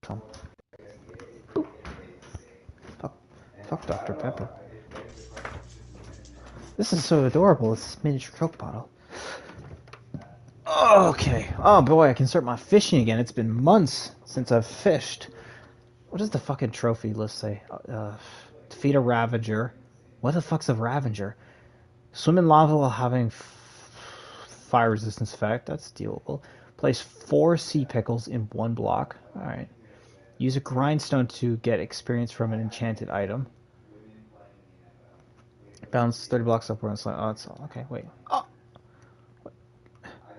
Come. Ooh. Fuck Dr. Pepper. This is so adorable, this miniature Coke bottle. Okay. Oh boy, I can start my fishing again. It's been months since I've fished. What does the fucking trophy list say? Defeat a Ravager. What the fuck's a Ravager? Swim in lava while having fire resistance effect. That's dealable. Place 4 sea pickles in 1 block. Alright. Use a grindstone to get experience from an enchanted item. Bounce 30 blocks upward and slide. Oh, that's all. Okay, wait. Oh!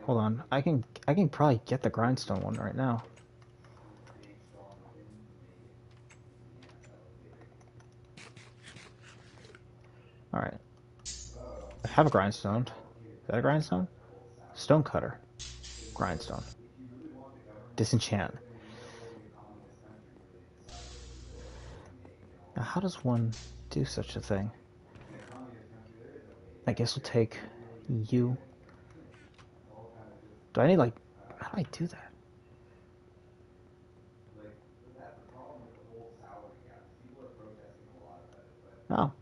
Hold on. I can probably get the grindstone one right now. Alright. I have a grindstone. Is that a grindstone? Stone cutter. Grindstone. Disenchant. Now, how does one do such a thing? I guess we'll take you. Do I need, like... How do I do that? Oh.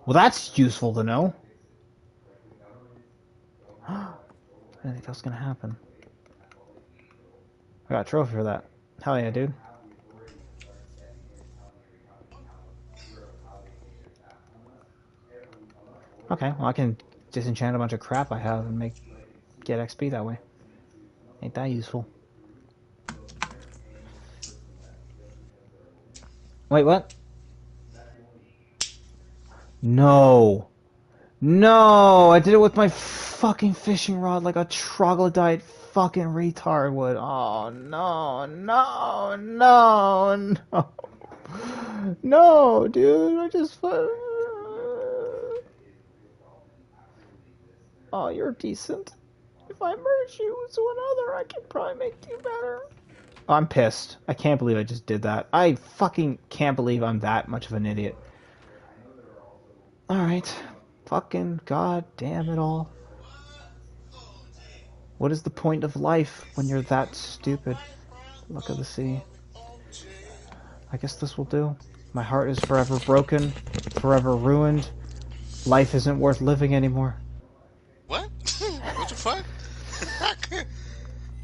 Well, that's useful to know. I didn't think that was gonna happen. I got a trophy for that. Hell yeah, dude. Okay, well I can disenchant a bunch of crap I have and get XP that way. Ain't that useful? Wait, what? No. No! I did it with my fucking fishing rod like a troglodyte fucking retard would. Oh, no, no, no, no. No, dude, I just... Oh, you're decent. If I merge you to another, I can probably make you better. Oh, I'm pissed. I can't believe I just did that. I fucking can't believe I'm that much of an idiot. Alright. Fucking god damn it all. What is the point of life when you're that stupid? Look at the sea. I guess this will do. My heart is forever broken, forever ruined. Life isn't worth living anymore. What? What the fuck?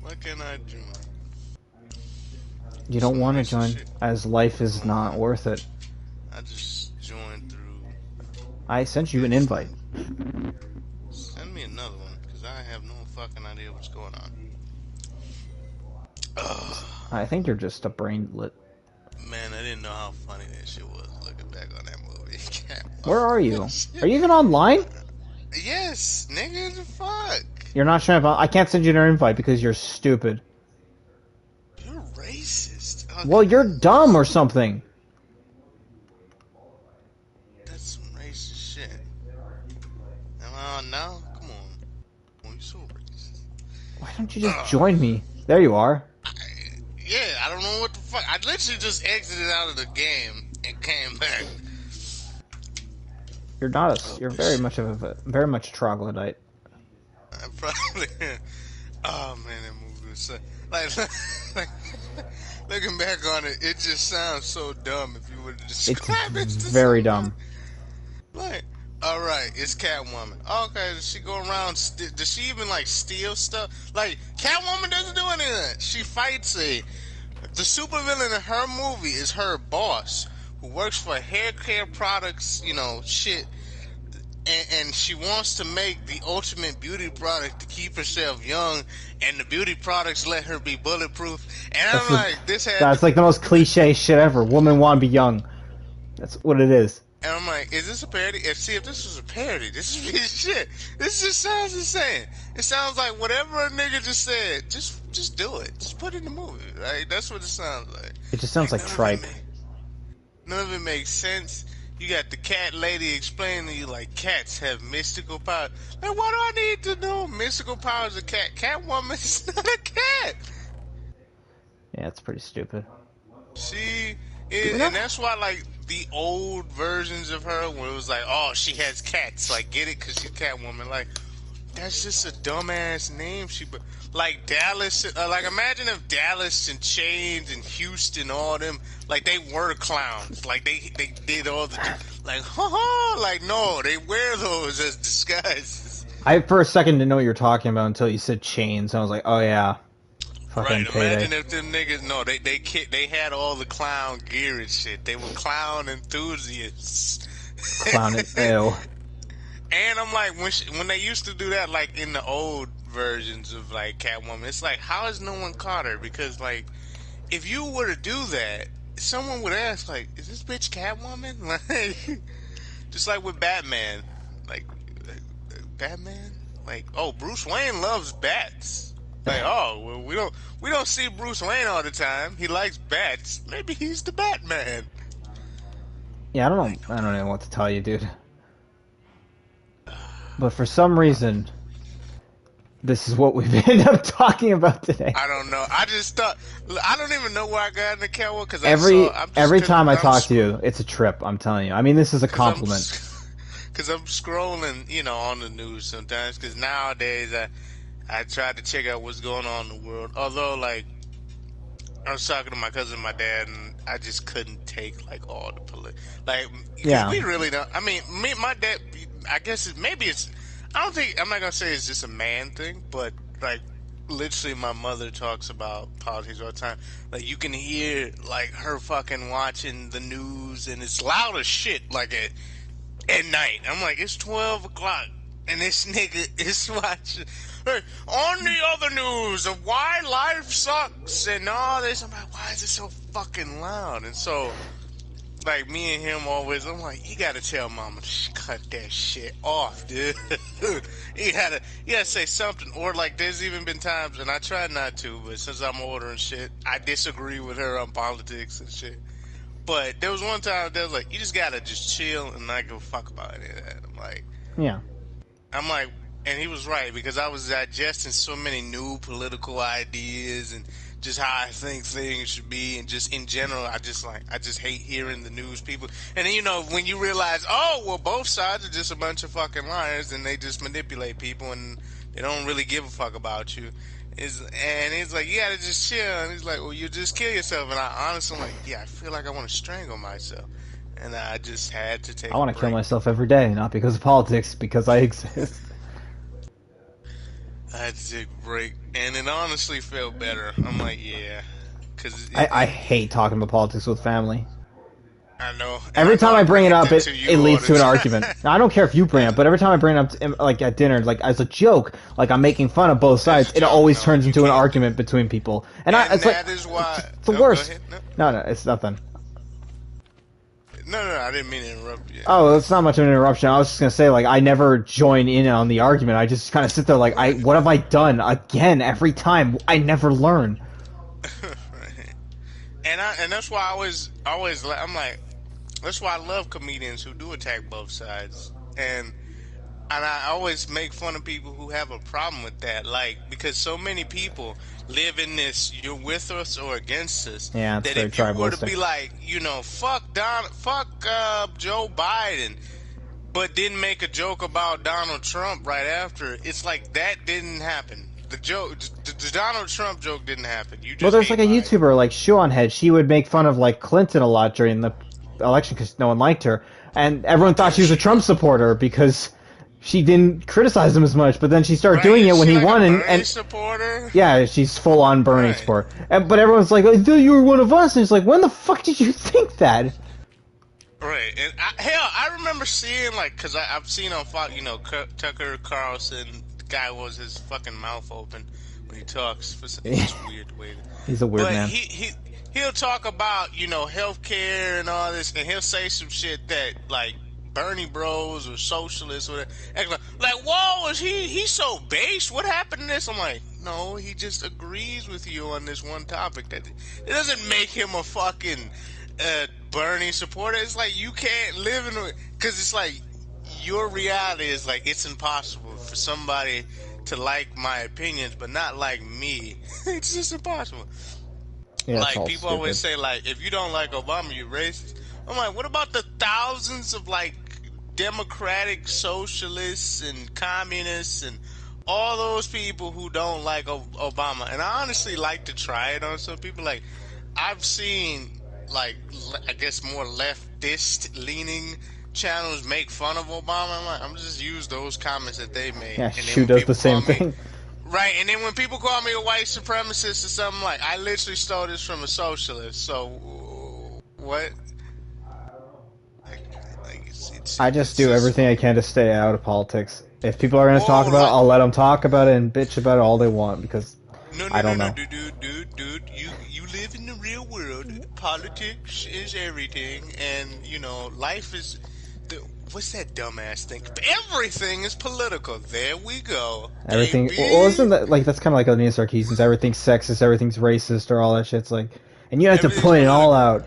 What can I join? You don't want to join, as life is not worth it. I just joined through... I sent you an invite. Send me another one, because I have no fucking idea what's going on. Ugh. I think you're just a brain lit. Man, I didn't know how funny that shit was looking back on that movie. Where are you? Are you even online? Yes, nigga, the fuck? You're not showing up. I can't send you an invite because you're stupid. You're racist. Okay. Well, you're dumb or something. That's some racist shit. Now? Come on. Oh, you're so racist. Why don't you just join me? There you are. Yeah, I don't know what the fuck. I literally just exited out of the game and came back. You're not a. You're very much a troglodyte. I probably. Oh man, that movie was so, like looking back on it, it just sounds so dumb. If you would describe it, it's very dumb. Like, all right, it's Catwoman. Okay, does she go around? Does she even like steal stuff? Like, Catwoman doesn't do anything. She fights the supervillain in her movie is her boss, who works for hair care products, you know, shit. And she wants to make the ultimate beauty product to keep herself young, and the beauty products let her be bulletproof. And I'm like, that's like the most cliche shit ever. Women want to be young. That's what it is. And I'm like, is this a parody? And see, if this was a parody, this is really shit. This just sounds insane. It sounds like whatever a nigga just said, just do it. Just put it in the movie. Right? That's what it sounds like. It just sounds like tripe. None of it makes sense. You got the cat lady explaining to you like cats have mystical powers. Like, why do I need to know mystical powers of cat? Catwoman is not a cat. Yeah, it's pretty stupid. She is, and that's why like the old versions of her, where it was like, oh, she has cats. Like, get it? Because she's Catwoman. Like, that's just a dumbass name. Like Dallas, like imagine if Dallas and Chains and Houston, all them, like they were clowns. Like they did all the, like, haha, like no, they wear those as disguises. I for a second didn't know what you were talking about until you said Chains. I was like, oh yeah, fucking Right, Payday. imagine if them niggas, no, they had all the clown gear and shit. They were clown enthusiasts. Clown it. Ew. And I'm like, when they used to do that, like in the old versions of like Catwoman, it's like, how has no one caught her? Because like, if you were to do that, someone would ask, like, is this bitch Catwoman? Like, just like with Batman, like Batman, like, oh, Bruce Wayne loves bats. Like, oh, well, we don't see Bruce Wayne all the time. He likes bats. Maybe he's the Batman. Yeah, I don't know what to tell you, dude. But for some reason, this is what we've ended up talking about today. I don't know. I just thought, I don't even know where I got in the Catwoman because every time I talk to you, it's a trip. I'm telling you. I mean, this is a compliment. Because I'm scrolling, you know, on the news sometimes. Because nowadays, I try to check out what's going on in the world. Although, like, I was talking to my cousin and my dad, and I just couldn't take like all the like. Yeah, we really don't. I mean, my dad. I guess maybe it's. I don't think I'm not gonna say it's just a man thing, but like literally, my mother talks about politics all the time. Like you can hear like her fucking watching the news, and it's loud as shit. Like at night, I'm like, it's 12 o'clock, and this nigga is watching. Hey, on the other news of why life sucks and all this, I'm like, why is it so fucking loud? And so, like, me and him always, I'm like, you gotta tell mama to cut that shit off, dude. you gotta say something. Or, like, there's even been times, and I try not to, but since I'm older and shit, I disagree with her on politics and shit. But there was one time that was like, you just gotta just chill and not give a fuck about any of that. I'm like, and he was right, because I was digesting so many new political ideas and just how I think things should be, and just in general, I just hate hearing the news people. And then, you know, when you realize, oh, well, both sides are just a bunch of fucking liars, and they just manipulate people, and they don't really give a fuck about you. And he's like, you gotta just chill. And he's like, well, you just kill yourself. And I honestly, I'm like, yeah, I feel like I want to strangle myself. And I just had to take. I want to kill myself every day, not because of politics, because I exist. I had to take a break, and it honestly felt better. I'm like, yeah, because I hate talking about politics with family. I know. Every time I bring it up, it leads to an argument. Now, I don't care if you bring it up, but every time I bring it up, like at dinner, like as a joke, like I'm making fun of both sides, it always turns into an argument between people. And it's like, that is why it's the worst. No, it's nothing. No, I didn't mean to interrupt you. Oh, it's not much of an interruption. I was just gonna say, like, I never join in on the argument. I just kind of sit there, like, what have I done again every time? I never learn. Right. And that's why I always, I'm like, that's why I love comedians who do attack both sides, and I always make fun of people who have a problem with that, like, because so many people live in this you're with us or against us, that if you were to be like, you know, fuck Joe Biden, but didn't make a joke about Donald Trump right after, it's like that didn't happen. The Donald Trump joke didn't happen. You just well, there's like a YouTuber like Seanhead. She would make fun of like Clinton a lot during the election because no one liked her, and everyone thought she was a Trump supporter because she didn't criticize him as much, but then she started doing it when he won, and supporter? Yeah, she's full on Bernie support. But everyone's like, "I thought you were one of us," and it's like, when the fuck did you think that? Right, and I remember seeing, like, because I've seen on Fox, you know, Tucker Carlson, the guy was his fucking mouth open when he talks. For such a weird way. He's a weird man. He'll talk about, you know, healthcare and all this, and he'll say some shit that, like, Bernie bros or socialists or whatever. Like, whoa, is he's so base? What happened to this? I'm like, no, he just agrees with you on this one topic. That it doesn't make him a fucking Bernie supporter. It's like you can't live in because it's like your reality is like it's impossible for somebody to like my opinions but not like me. It's just impossible. Yeah, like people always say, like, if you don't like Obama, you're racist. I'm like, what about the thousands of like democratic socialists and communists and all those people who don't like Obama, and I honestly like to try it on some people. Like, I've seen, like, I guess more leftist leaning channels make fun of Obama. I'm just use those comments that they made, Yeah, and then Shu when does the people same call me thing. right, and then when people call me a white supremacist or something, like, I literally stole this from a socialist. So what? Like, I just it's do just everything I can to stay out of politics. If people are going to talk whoa, about it, like. I'll let them talk about it and bitch about it all they want because No, I no, no, don't no, know. dude. You live in the real world. Politics is everything, and you know life is. What's that dumbass thing? Everything is political. There we go, Everything. Well, baby. isn't that like that's kind of like Neo Sarkeesians? Everything's sexist, everything's racist, or all that shit. It's like, and you have to Everything's point it all political. out.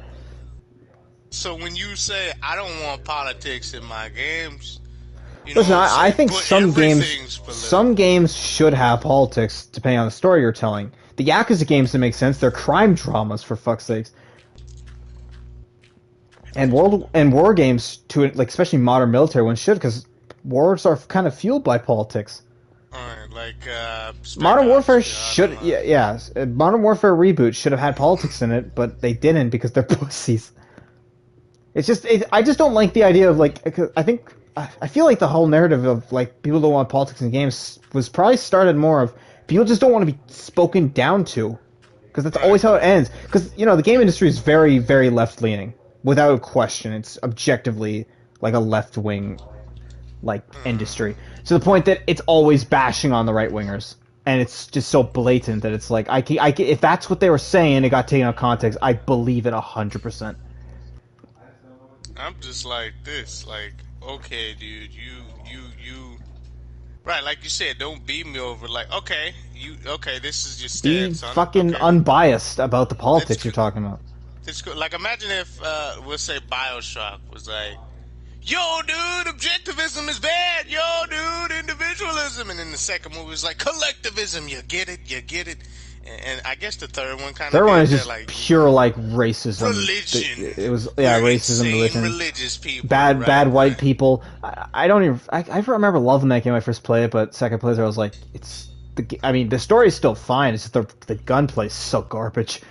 So when you say I don't want politics in my games, you know what Listen, I'm I saying? think But everything's some political. games should have politics depending on the story you're telling. The Yakuza games that make sense. They're crime dramas for fuck's sakes. And war games to like especially modern military ones should because wars are kind of fueled by politics. Alright, like Spec Modern Ops, Warfare you know, I don't should know. Modern Warfare reboot should have had politics in it, but they didn't because they're pussies. I just don't like the idea of like I feel like the whole narrative of like people don't want politics in games was probably started more of people just don't want to be spoken down to because that's Right. always how it ends. Because you know the game industry is very very left leaning without question. It's objectively like a left wing like industry to the point that it's always bashing on the right wingers. And it's just so blatant that it's like if that's what they were saying, it got taken out of context. I believe it 100%. I'm just like this, like, okay, dude, you, right, like you said, don't beat me over, like, okay, this is your Be stance on it, fucking okay, unbiased about the that's politics you're good, talking about. that's good. Like, imagine if, we'll say Bioshock was like, yo, dude, objectivism is bad, yo, dude, individualism, and then the second movie was like, collectivism, you get it, and I guess the third one kind of Third one did is that, just like, pure like racism. religion, It was we're racism, insane religion, religious people, bad white right. people. I don't even I remember loving that game when I first played it, but second playthrough I was like, I mean the story is still fine. It's just the gunplay is so garbage.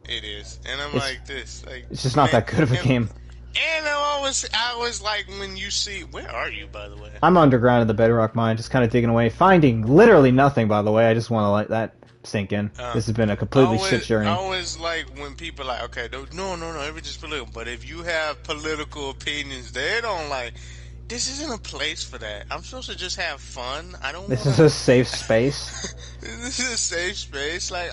It is, and I'm It's like this, like it's just not man, that good of a game. and I was like, when you see, where are you, by the way? I'm underground in the bedrock mine, just kind of digging away, finding literally nothing. By the way, I just want to let that sink in. Uh, This has been a completely shit I journey. always like when people like, okay, no, everything's political, but if you have political opinions, they don't like. This isn't a place for that. I'm supposed to just have fun. I don't This is wanna. a safe space. This is a safe space. Like,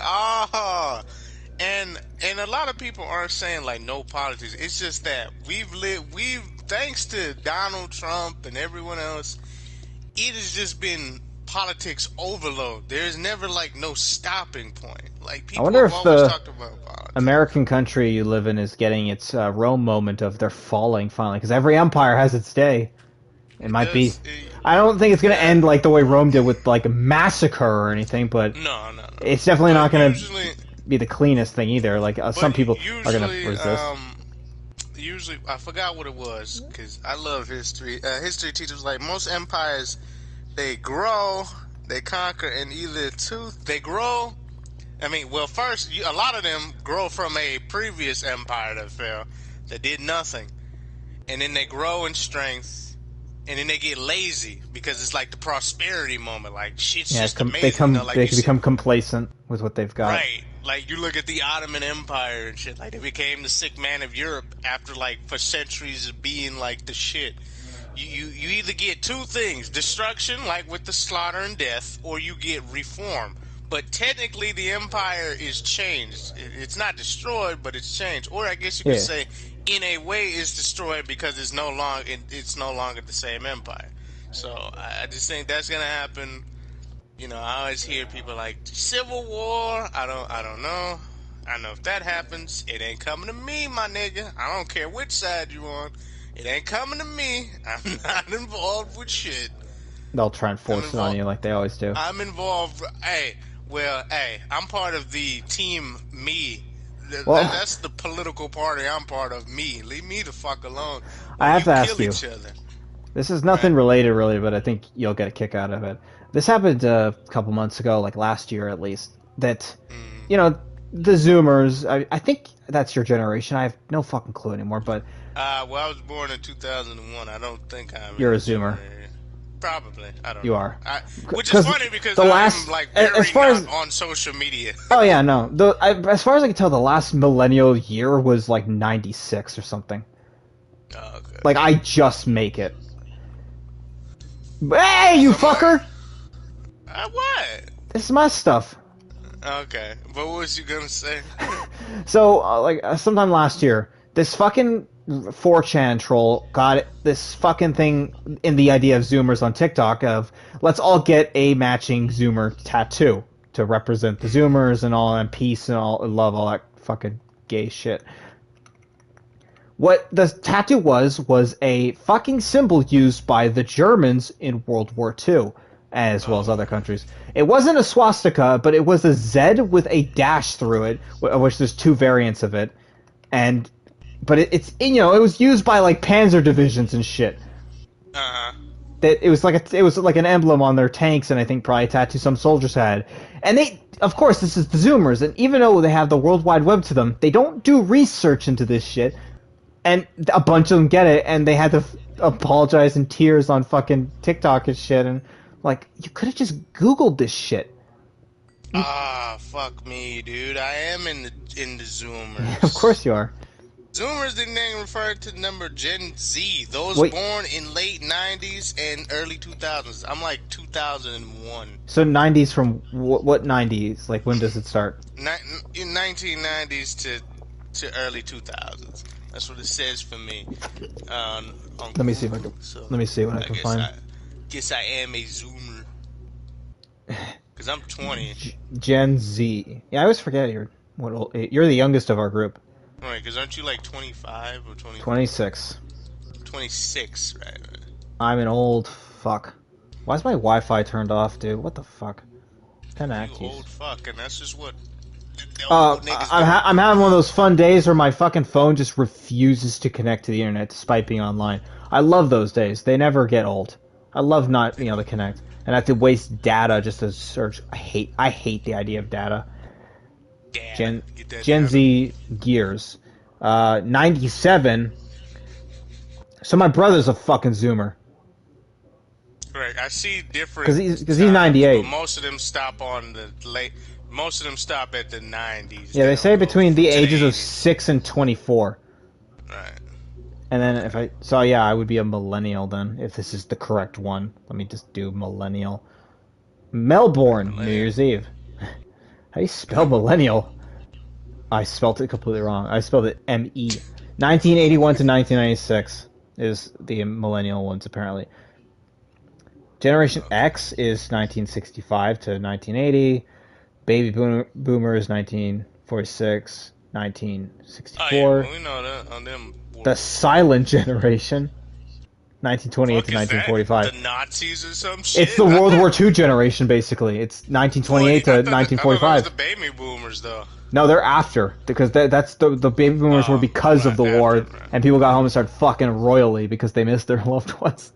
and a lot of people aren't saying like no politics. It's just that we've thanks to Donald Trump and everyone else, it has just been politics overload. There's never like no stopping point. Like I people wonder have if always the talked about politics. American country you live in is getting its Rome moment of they're falling finally, because every empire has its day. It It might be. does. I don't think it's going to Yeah. end like the way Rome did with like a massacre or anything, but No. it's definitely But not going to usually, be the cleanest thing either. Like some people are going to usually, resist. usually I forgot what it was because I love history. History teachers like most empires, they grow, they conquer, and either two, they grow. I mean, well, first, a lot of them grow from a previous empire that fell, that did nothing, and then they grow in strength, and then they get lazy because it's like the prosperity moment, like shit's Yeah, just amazing, you know, like they you can said, become complacent with what they've got. right? Like you look at the Ottoman Empire and shit, like they became the sick man of Europe after like for centuries of being like the shit. You either get two things: destruction, like with the slaughter and death, or you get reform. But technically, the empire is changed. It's not destroyed, but it's changed. Or I guess you could Yeah. say, in a way, it's destroyed because it's no longer the same empire. So I just think that's gonna happen. You know, I always hear people like Civil War. I don't know. I know if that happens, it ain't coming to me, my nigga. I don't care which side you on. It ain't coming to me. I'm not involved with shit. They'll try and I'm force it on involved. you like they always do. I'm involved. Hey, I'm part of the team. Me. Well, That's the political party I'm part of. Me. Leave me the fuck alone. I Or have you to ask kill you. each other. This is nothing Right. related really, but I think you'll get a kick out of it. This happened a couple months ago, like last year at least. That, Mm. you know, the Zoomers. I think that's your generation. I have no fucking clue anymore. But Well, I was born in 2001. I don't think I'm in you're a the Zoomer. Zoomer area. Probably. I don't You know. are. Which is Because funny because the I'm last, like as very far not as on social media. oh yeah, no. As far as I can tell, the last millennial year was like '96 or something. Oh, okay. Like I just make it. Hey, you So I'm like, fucker! what? This is my stuff. Okay. But what was you gonna say? So, sometime last year, this fucking 4chan troll got this fucking thing in the idea of Zoomers on TikTok of let's all get a matching Zoomer tattoo to represent the Zoomers and all and peace and all and love, all that fucking gay shit. What the tattoo was a fucking symbol used by the Germans in World War II, as well as other countries. It wasn't a swastika, but it was a Z with a dash through it, which there's two variants of it. And but it's you know it was used by like panzer divisions and shit. Uh-huh. That it was like an emblem on their tanks, and I think probably a tattoo some soldiers had. And they, of course, this is the Zoomers, and even though they have the World Wide Web to them, they don't do research into this shit. And a bunch of them get it, and they had to apologize in tears on fucking TikTok and shit. And like, you could have just Googled this shit. Fuck me, dude. I am in the Zoomers. Of course you are. Zoomers didn't even refer to the number Gen Z. Those Wait. born in late 90s and early 2000s. I'm like 2001. So 90s from what 90s? Like, when does it start? In 1990s to early 2000s. That's what it says for me. On Let me see if I can. So Let me see what I can find. Guess I am a Zoomer. Because I'm 20. Gen Z. Yeah, I always forget you're the youngest of our group. Right, because aren't you like 25 or 26. 26, right? I'm an old fuck. Why is my Wi-Fi turned off, dude? What the fuck? 10 You active. old fuck, and that's just what the old niggas do. I'm having one of those fun days where my fucking phone just refuses to connect to the internet despite being online. I love those days. They never get old. I love not being able to connect. And I have to waste data just to search. I hate the idea of data. Damn, Gen Z Gears. 97. So my brother's a fucking Zoomer. Right, I see different. Because he's 98. But most of them stop on the late. Most of them stop at the 90s. Yeah, they say between the ages of 80s. 6 and 24. Right. And then I would be a millennial then, if this is the correct one. Let me just do millennial. Melbourne, New Year's Eve. How do you spell millennial? I spelled it completely wrong. I spelled it M-E. 1981 to 1996 is the millennial ones, apparently. Generation X is 1965 to 1980. Baby Boomer is 1946, 1964. Oh, yeah, well, we know that on them. The Silent Generation, 1928 to 1945. The Nazis or some shit? It's the World War II generation, basically. It's 1928 to 1945. I thought it was the baby boomers, though. No, they're after, because that's the baby boomers were because of the war, right. and people got home and started fucking royally because they missed their loved ones.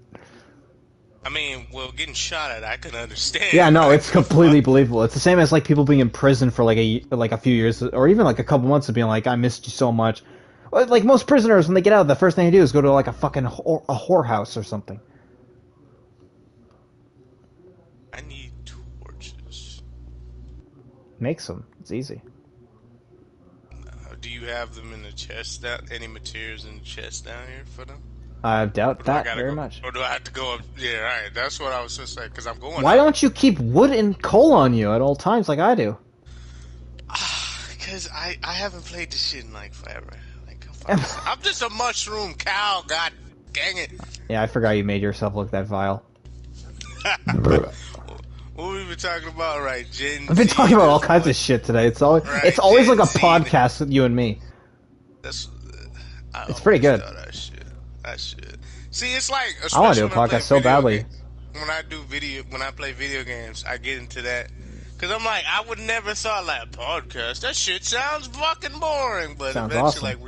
I mean, well, getting shot at, I can understand. Yeah, no, it's completely believable. It's the same as like people being in prison for like a few years or even like a couple months of being like, I missed you so much. Like most prisoners, when they get out, the first thing they do is go to like a fucking a whorehouse or something. I need torches. Make some. It's easy. Do you have them in the chest? Any materials in the chest down here for them? I doubt that very much. Or do I have to go up? Yeah, right. That's what I was just saying, because I'm going. Why don't you keep wood and coal on you at all times like I do? Because I haven't played this shit in like forever. Like, I'm just a mushroom cow, god dang it. Yeah, I forgot you made yourself look that vile. What we been talking about, right? I've been talking about all kinds of shit today. It's always like a podcast with you and me. It's pretty good. That shit. See, it's like I want to do a podcast so badly. When I play video games, I get into that because I'm like, I would never thought like a podcast. That shit sounds fucking boring. But Sounds eventually, awesome. like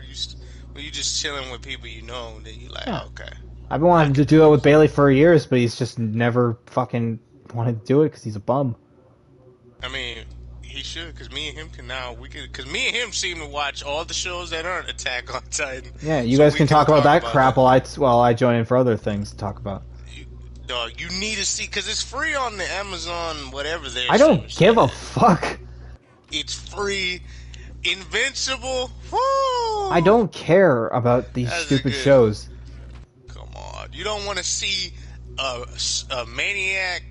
when you just chilling with people you know, then you like, Yeah. oh, okay. I've been wanting to do it with Bailey for years, but he's just never fucking wanted to do it because he's a bum. I mean, he should, because me and him can now, because me and him seem to watch all the shows that aren't Attack on Titan. Yeah, you So guys we can talk about that about crap that. while I join in for other things to talk about. Dog, you need to see, because it's free on the Amazon, whatever their I don't service give a is. fuck. It's free. Invincible. Woo! I don't care about these That's a stupid good. shows. Come on. You don't want to see a maniac,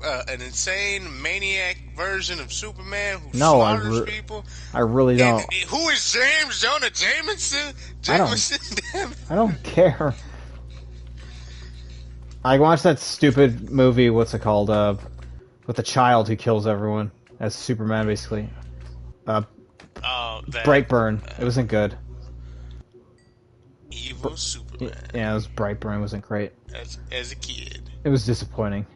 an insane maniac version of Superman who No, slaughters people? I really don't. And who is James Jonah Jameson? I don't care. I watched that stupid movie, what's it called, with the child who kills everyone as Superman, basically. Brightburn. It wasn't good. Evil Superman. Yeah, it was Brightburn. It wasn't great. As a kid. It was disappointing.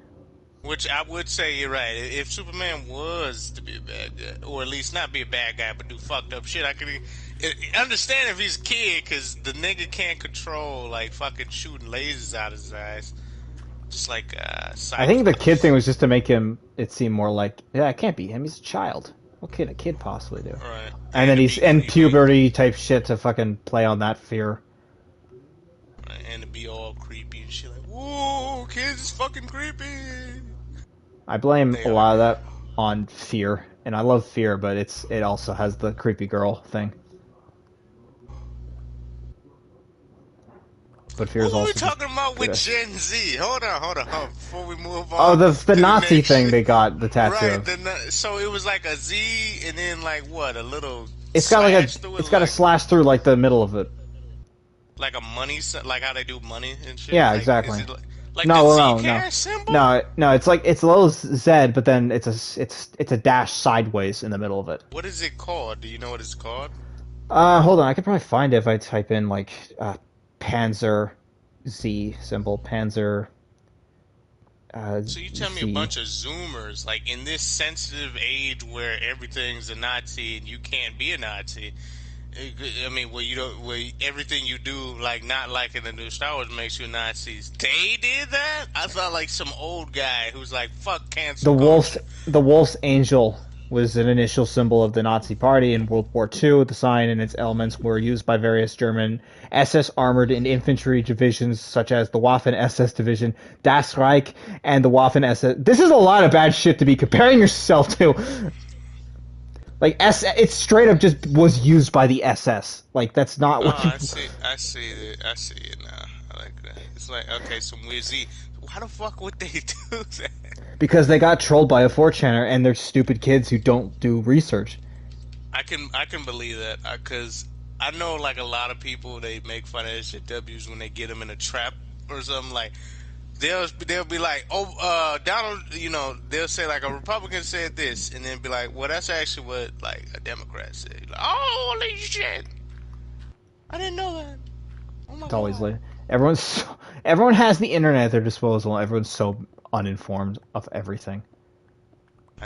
Which I would say you're right. If Superman was to be a bad guy, or at least not be a bad guy, but do fucked up shit, I could understand if he's a kid, because the nigga can't control, like, fucking shooting lasers out of his eyes. Just like, I think the kid thing was just to make it seem more like, yeah, it can't be him. He's a child. What could a kid possibly do? Right. And then and puberty type shit to fucking play on that fear. Right. And to be all creepy and shit, like, whoa, kids is fucking creepy. I blame a lot of that on fear, and I love fear, but it also has the creepy girl thing. But fear is also. What are we talking about with Gen Z? Hold on, before we move on. Oh, the Nazi thing they got the tattoo. Right, so it was like a Z, and then like what? A little. It's got a slash through like the middle of it. Like a money, like how they do money and shit. Yeah, like, exactly. No. No, it's like it's a little Z, but then it's a dash sideways in the middle of it. What is it called? Do you know what it's called? Hold on, I could probably find it if I type in like Panzer Z symbol, Panzer. So you tell me a bunch of Zoomers, like in this sensitive age where everything's a Nazi and you can't be a Nazi. I mean, everything you do, like not liking the new Star Wars, makes you a Nazi. They did that? I thought like some old guy who's like, fuck cancer. The wolf's angel was an initial symbol of the Nazi Party in World War II. The sign and its elements were used by various German SS armored and infantry divisions, such as the Waffen SS Division, Das Reich, and the Waffen SS. This is a lot of bad shit to be comparing yourself to. Like it straight up just was used by the SS. Like that's not what. I see it now. I like that. It's like, okay, some weird Z. Why the fuck would they do that? Because they got trolled by a 4chaner and they're stupid kids who don't do research. I can believe that, because I know like a lot of people, they make fun of SJWs when they get them in a trap or something. Like they'll be like, oh, Donald, they'll say like a Republican said this, and then be like, well, that's actually what like a Democrat said. Like, oh, holy shit, I didn't know that. Oh my it's God. Always like everyone has the internet at their disposal. Everyone's so uninformed of everything,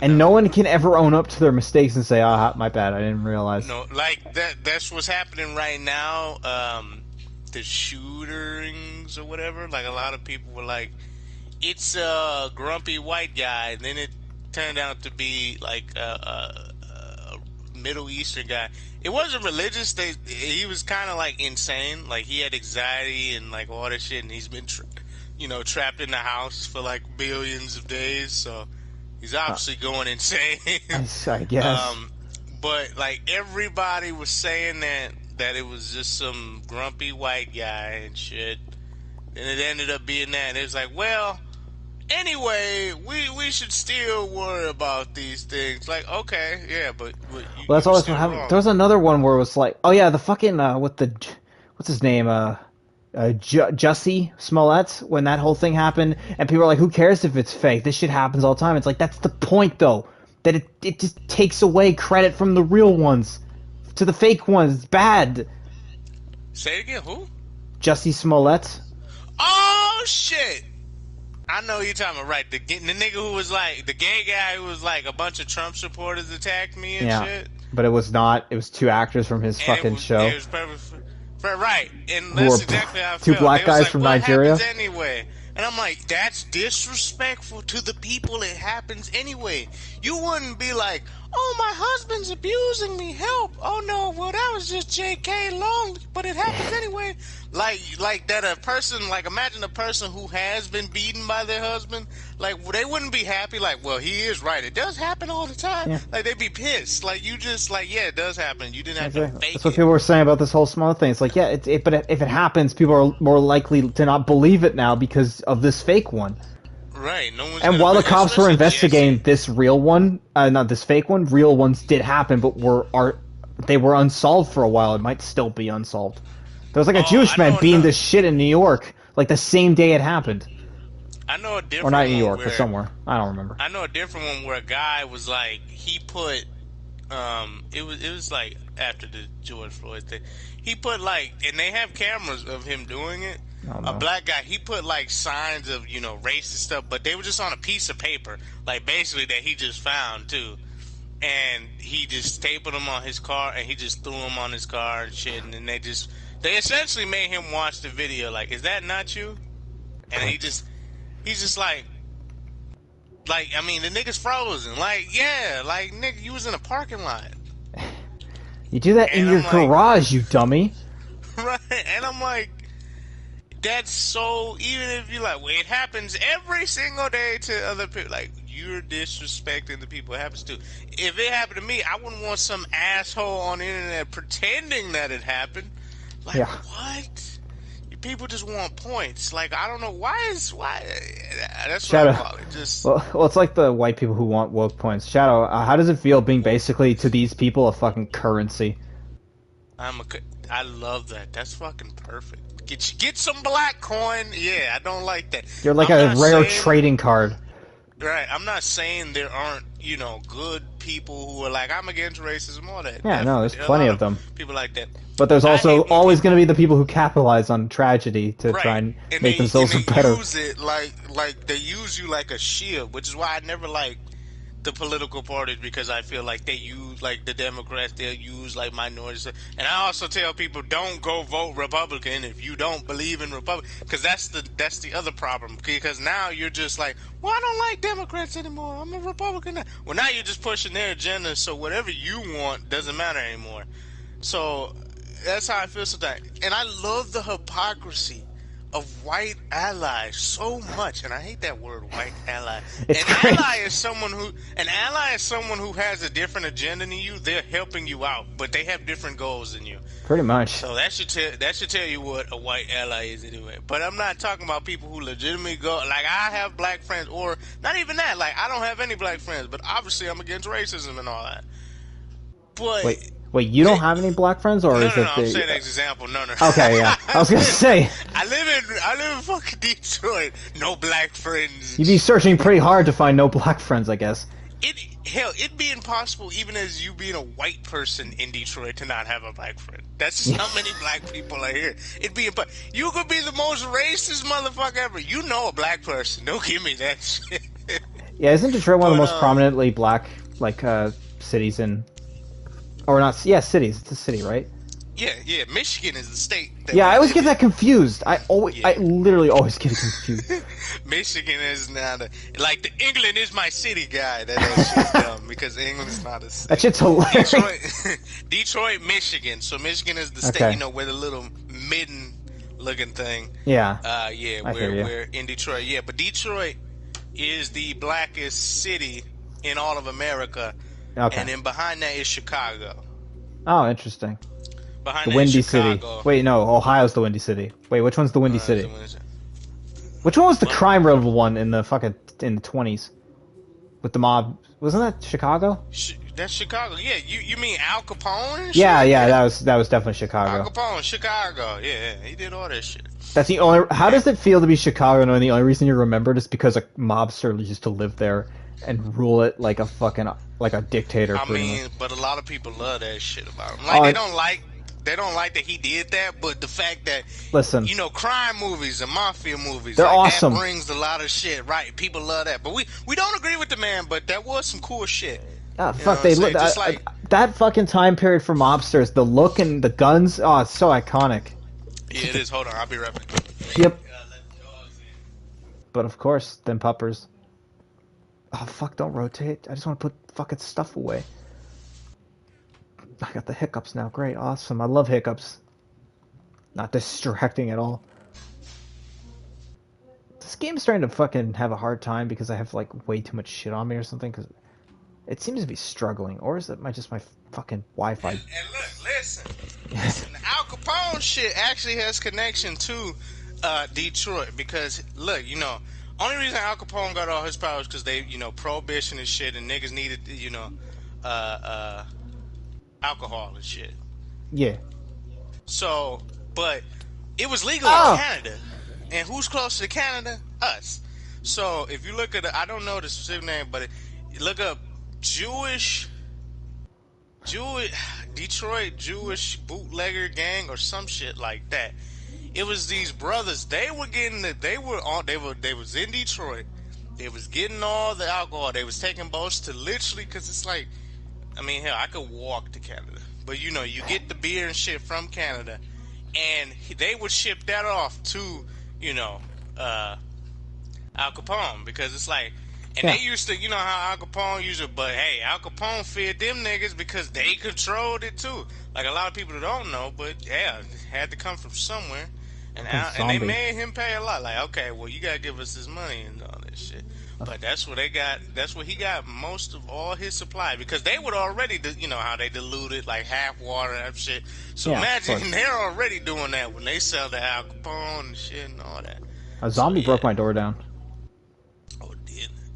and no one can ever own up to their mistakes and say, "Ah, my bad, I didn't realize." No, like that's what's happening right now. The shootings or whatever. Like a lot of people were like, "It's a grumpy white guy," and then it turned out to be like a Middle Eastern guy. It wasn't religious. He was kind of like insane. Like he had anxiety and like all that shit, and he's been trapped in the house for like billions of days, so he's obviously going insane. I guess. But like everybody was saying that it was just some grumpy white guy and shit, and it ended up being that. It was like, well, anyway, we should still worry about these things. Like, okay, yeah, but that's always what happened. There was another one where it was like, oh yeah, the fucking what's his name, Jussie Smollett, when that whole thing happened, and people are like, who cares if it's fake? This shit happens all the time. It's like, that's the point, though, that it just takes away credit from the real ones to the fake ones. It's bad. Say it again, who? Jussie Smollett. Oh, shit. I know who you're talking about, right? The nigga who was like, the gay guy who was like, a bunch of Trump supporters attacked me and shit. But it was not. It was two actors from his fucking show. It was Right, and who that's are exactly how I two felt. black They was guys like, from what Nigeria. happens anyway? And I'm like, that's disrespectful to the people it happens anyway. You wouldn't be like, oh, my husband's abusing me, help. Oh, no, well, that was just JK long, but it happens anyway. Like that a person, like imagine a person who has been beaten by their husband, like they wouldn't be happy, like, well, he is right. It does happen all the time. Yeah. Like they'd be pissed. Like you just like, yeah, it does happen. You didn't have to Exactly. fake That's what it. people were saying about this whole small thing. It's like, yeah, but if it happens, people are more likely to not believe it now because of this fake one. Right, no one's And gonna while the believe, cops were especially investigating Jesse. this real one, not this fake one, real ones did happen, but they were unsolved for a while. It might still be unsolved. There was like a Jewish I man know beating enough. this shit in New York, like the same day it happened, I know a different or not in New one York, where but somewhere. I don't remember. I know a different one where a guy was like he put it was like after the George Floyd thing. He put like, and they have cameras of him doing it. Oh, A no. black guy, he put like signs of, you know, racist stuff, but they were just on a piece of paper, like basically that he just found too. And he just stapled them on his car, and he just threw them on his car and shit. And then they essentially made him watch the video. Like, is that not you? And he's just like, I mean, the nigga's frozen. Like, yeah, like nigga, you was in a parking lot, You do that in And your I'm like- garage, you dummy. right? And I'm like, that's so. Even if you like, well, it happens every single day to other people. Like, you're disrespecting the people it happens to. If it happened to me, I wouldn't want some asshole on the internet pretending that it happened. Like, Yeah. what? You people just want points. Like, I don't know why. That's what Shadow. I call it. Just Well, it's like the white people who want woke points. Shadow, how does it feel being basically to these people a fucking currency? I love that. That's fucking perfect. Get some black coin. Yeah, I don't like that. You're like I'm a not rare saying- trading card. Right. I'm not saying there aren't, you know, good people who are like, I'm against racism, all that. Yeah, no, there's There are a plenty lot of them. People like that. But there's I also hate when always going to be the people who capitalize on tragedy to Right. try and And make themselves and they better. use it like they use you like a shield, which is why I never like the political parties, because I feel like they use, like the Democrats, they'll use like minorities. And I also tell people, don't go vote Republican if you don't believe in Republican, because that's the other problem. Because now you're just like, well, I don't like Democrats anymore. I'm a Republican now. Well, now you're just pushing their agenda, so whatever you want doesn't matter anymore. So that's how I feel sometimes. And I love the hypocrisy of white allies so much, and I hate that word, white ally. It's An great. ally is someone who has a different agenda than you. They're helping you out, but they have different goals than you. Pretty much. So that should tell you what a white ally is anyway. But I'm not talking about people who legitimately go, like, I have black friends, or not even that. Like, I don't have any black friends, but obviously I'm against racism and all that. But Wait, you don't have any black friends, or no, is no, it no, the? I'm saying an example. No. Okay, yeah. I was gonna say I live in fucking Detroit. No black friends. you'd be searching pretty hard to find no black friends, I guess. It'd be impossible, even as you being a white person in Detroit, to not have a black friend. That's just how many black people are here. It'd be impossible. You could be the most racist motherfucker ever. You know a black person. Don't give me that shit. Yeah, isn't Detroit one of the But, most prominently black cities in? Or not? Yeah, cities. It's a city, right? Yeah. Michigan is the state. Yeah, I always live get in. that confused. I Yeah. literally always get it confused. Michigan is not like the England is my city guy. That shit's dumb because England's not a city. That shit's hilarious. Detroit, Michigan. So Michigan is the state, Okay. you know, where the little midden looking thing. Yeah. Yeah, I hear ya. we're in Detroit. Yeah, but Detroit is the blackest city in all of America. Okay. And then behind that is Chicago. Oh, interesting. Behind The that Windy is Chicago. City. Wait, no, Ohio's the Windy City. Wait, which one's the Windy Uh, City? Which one was the Well- crime-riddled one in the 20s? With the mob? Wasn't that Chicago? That's Chicago. Yeah, you mean Al Capone? And Yeah, shit? yeah, that was definitely Al Chicago. Capone, Chicago. Yeah, he did all that shit. That's the only. How does it feel to be Chicago? Knowing the only reason you remembered is because a mobster used to live there and rule it like a dictator. I pretty mean, much. but a lot of people love that shit about him. Like, Oh, they don't like that he did that, but the fact that, Listen, you know, crime movies and mafia movies, They're like, awesome. that brings a lot of shit, right? People love that. But we don't agree with the man, but that was some cool shit. fuck, know what they I'm saying? look. Just like- that fucking time period for mobsters, the look and the guns, oh, it's so iconic. Yeah, it is. Hold on, I'll be right back. Yep. But of course, them puppers. Oh fuck! Don't rotate. I just want to put fucking stuff away. I got the hiccups now. Great, awesome. I love hiccups. Not distracting at all. This game's starting to fucking have a hard time because I have like way too much shit on me or something. Because it seems to be struggling, or is it just my fucking Wi-Fi? And look, listen. The Al Capone shit actually has connection to Detroit because look, you know, only reason Al Capone got all his powers because they, you know, prohibition and shit, and niggas needed, you know, alcohol and shit. Yeah. So, but it was legal in Canada, and who's closer to Canada? Us. So if you look at I don't know the specific name, but look up Jewish Detroit Jewish bootlegger gang or some shit like that. It was these brothers. They was in Detroit. They was getting all the alcohol. They was taking boats to literally, because it's like, I mean, hell, I could walk to Canada, but you know, you get the beer and shit from Canada, and they would ship that off to, you know, Al Capone, because it's like. And they used to, you know how Al Capone used to, but hey, Al Capone feared them niggas because they controlled it too. Like a lot of people that don't know, but yeah, it had to come from somewhere. And they made him pay a lot. Like, okay, well, you gotta give us this money and all this shit. But that's what they got. That's what he got most of all his supply, because they would already, you know how they diluted like half water and shit. So imagine they're already doing that when they sell the Al Capone and shit and all that. A zombie broke my door down.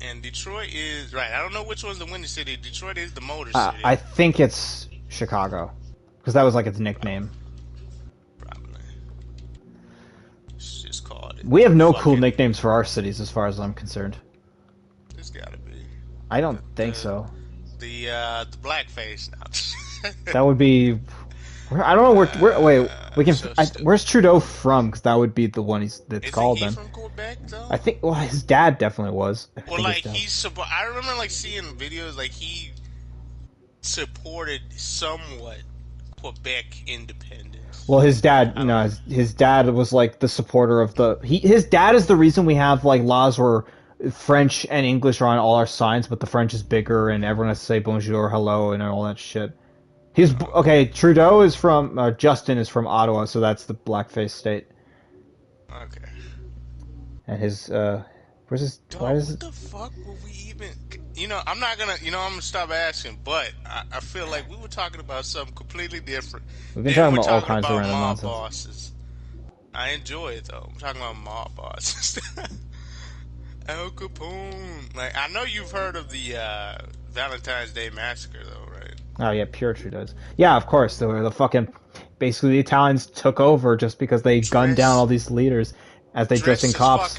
And Detroit is right. I don't know which one's the windy city. Detroit is the motor city. I think it's Chicago, because that was like its nickname. Probably. It's just called it. We have no cool nicknames for our cities, as far as I'm concerned. There's gotta be. I don't think so. The blackface now. That would be. I don't know where. Wait, we can. Where's Trudeau from? Because that would be the one that's called then. From Quebec though? I think. Well, his dad definitely was. Well, like I remember like seeing videos like he supported somewhat Quebec independence. Well, his dad, you know, his dad was like the supporter of the. His dad is the reason we have like laws where French and English are on all our signs, but the French is bigger and everyone has to say bonjour, hello, and all that shit. He's okay. Trudeau is from Justin is from Ottawa, so that's the blackface state. Okay. And his where's his? Why does what the fuck were we even? You know, I'm not gonna. You know, I'm gonna stop asking. But I feel like we were talking about something completely different. We've been talking about all kinds of random mob nonsense. Bosses. I enjoy it though. I'm talking about mob bosses. Al Capone. Like, I know you've heard of the Valentine's Day Massacre, though, right? Oh yeah, pure Trudeau's. Yeah, of course. The fucking basically the Italians took over just because they gunned down all these leaders as they dressed in cops.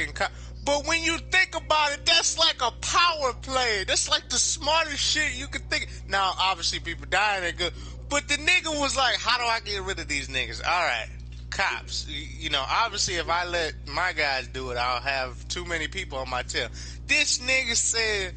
But when you think about it, that's like a power play. That's like the smartest shit you could think. Now, obviously, people dying and good, but the nigga was like, "How do I get rid of these niggas?" All right, cops. You know, obviously, if I let my guys do it, I'll have too many people on my tail. This nigga said,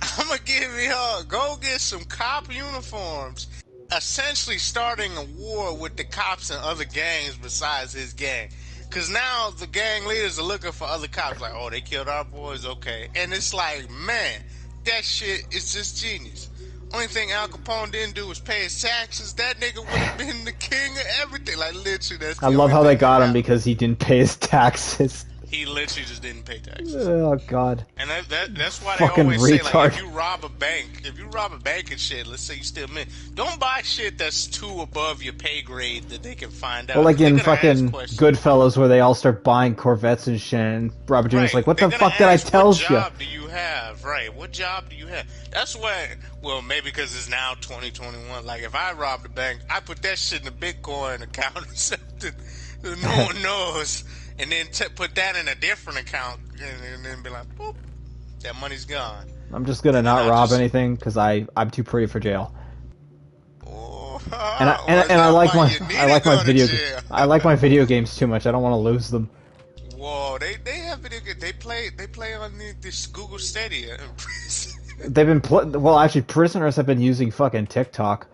I'm gonna go get some cop uniforms, essentially starting a war with the cops and other gangs besides his gang. Cause now the gang leaders are looking for other cops, like, oh, they killed our boys, okay. And it's like, man, that shit is just genius. Only thing Al Capone didn't do was pay his taxes. That nigga would have been the king of everything. Like, literally, that's I love how they got him because he didn't pay his taxes. He literally just didn't pay taxes. Oh God! And that's why they Fucking always retard. say, like, if you rob a bank and shit, let's say you steal money, don't buy shit that's too above your pay grade that they can find out. Well, like in fucking Goodfellas, where they all start buying Corvettes and shit, and Robert De Niro's like, "What the fuck did I tell you?" What job do you have? Right? What job do you have? That's why. Well, maybe because it's now 2021. Like, if I robbed a bank, I put that shit in a Bitcoin account or something that no one knows. And then put that in a different account, and then be like, boop, that money's gone. I'm just gonna not rob anything because I'm too pretty for jail. Oh, and I like my video games too much. I don't want to lose them. Whoa, they have video games. They play on this Google Stadia. They've been well, actually, prisoners have been using fucking TikTok.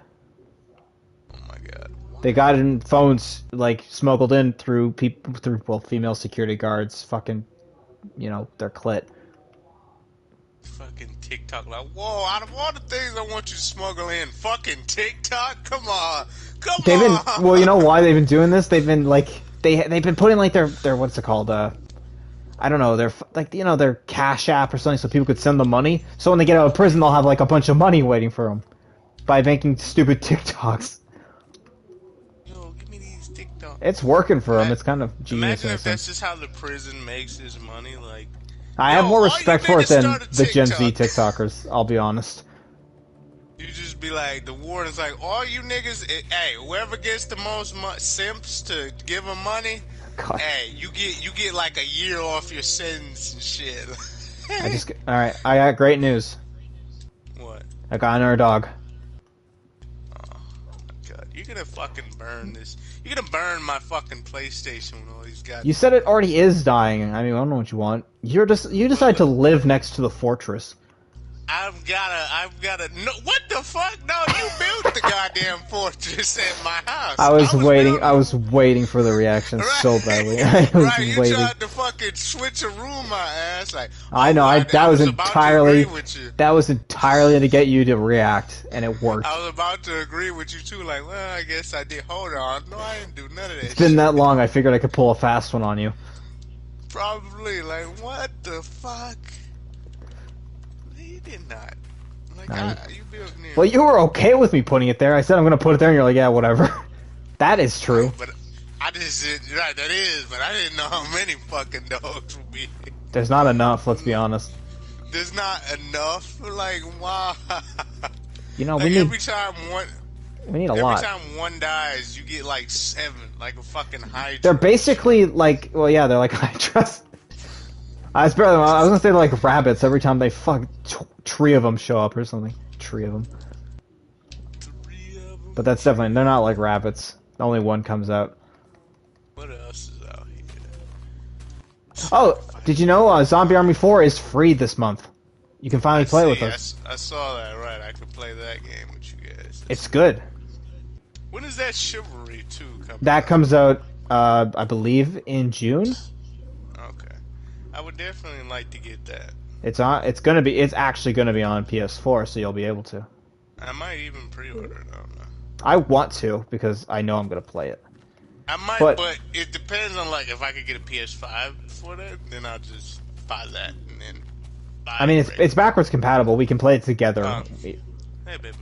They got in phones like smuggled in through people through female security guards. Fucking, their clit. Fucking TikTok, like, whoa, out of all the things I want you to smuggle in, fucking TikTok? Come on. Come They've been on. well. You know why they've been doing this? They've been like they've been putting like their what's it called? I don't know. Their like their Cash App or something, so people could send them money. So when they get out of prison, they'll have like a bunch of money waiting for them by making stupid TikToks. Yo, give me these TikToks. It's working for them. It's kind of genius. Imagine if that's just how the prison makes its money. Like, I have more respect for it than the Gen Z TikTok. TikTokers. I'll be honest. You just be like, the warden's like, all you niggas, hey, whoever gets the most simps to give them money, God. hey, you get like a year off your sentence and shit. All right. I got great news. What? I got another dog. Oh my god, you're gonna fucking burn this. You're gonna burn my fucking PlayStation with all these guys. You said it already is dying. I mean, I don't know what you want. You decide to live next to the fortress. I've gotta. No, what the fuck? No, you built the goddamn fortress at my house. I was waiting for the reaction so badly. I was right, you waiting. tried to fucking switch a room my ass. Like, I know. That was entirely. To with you. That was entirely to get you to react, and it worked. I was about to agree with you too. Like, well, I guess I did. Hold on. No, I didn't do none of that. It's been that long. I figured I could pull a fast one on you. Probably. Like, what the fuck? He did not. Like, you built near. Well, you were okay with me putting it there. I said I'm gonna put it there, and you're like, yeah, whatever. That is true. But I just did, right, that is, but I didn't know how many fucking dogs would be. There's not enough. Let's be honest. There's not enough. Like, wow. We like need. every time one. We need a lot. Every time one dies, you get like 7, like a fucking Hydra. They're basically like, well, yeah, they're like Hydras. I was gonna say they're like rabbits. Every time they tree of them show up or something. Tree of them. But that's definitely, they're not like rabbits. Only one comes out. What else is out here? Oh, did you know Zombie Army 4 is free this month? You can finally play with us. I saw that, right. I could play that game with you guys. It's good. When is that Chivalry 2 coming That out? comes out, I believe, in June. Okay. I would definitely like to get that. It's actually gonna be on PS4, so you'll be able to. I might even pre-order it. I don't know. I want to because I know I'm gonna play it. I might, but it depends on like if I could get a PS5 for that, then I'll just buy that and then buy. I mean, it's backwards compatible. We can play it together. Hey, baby.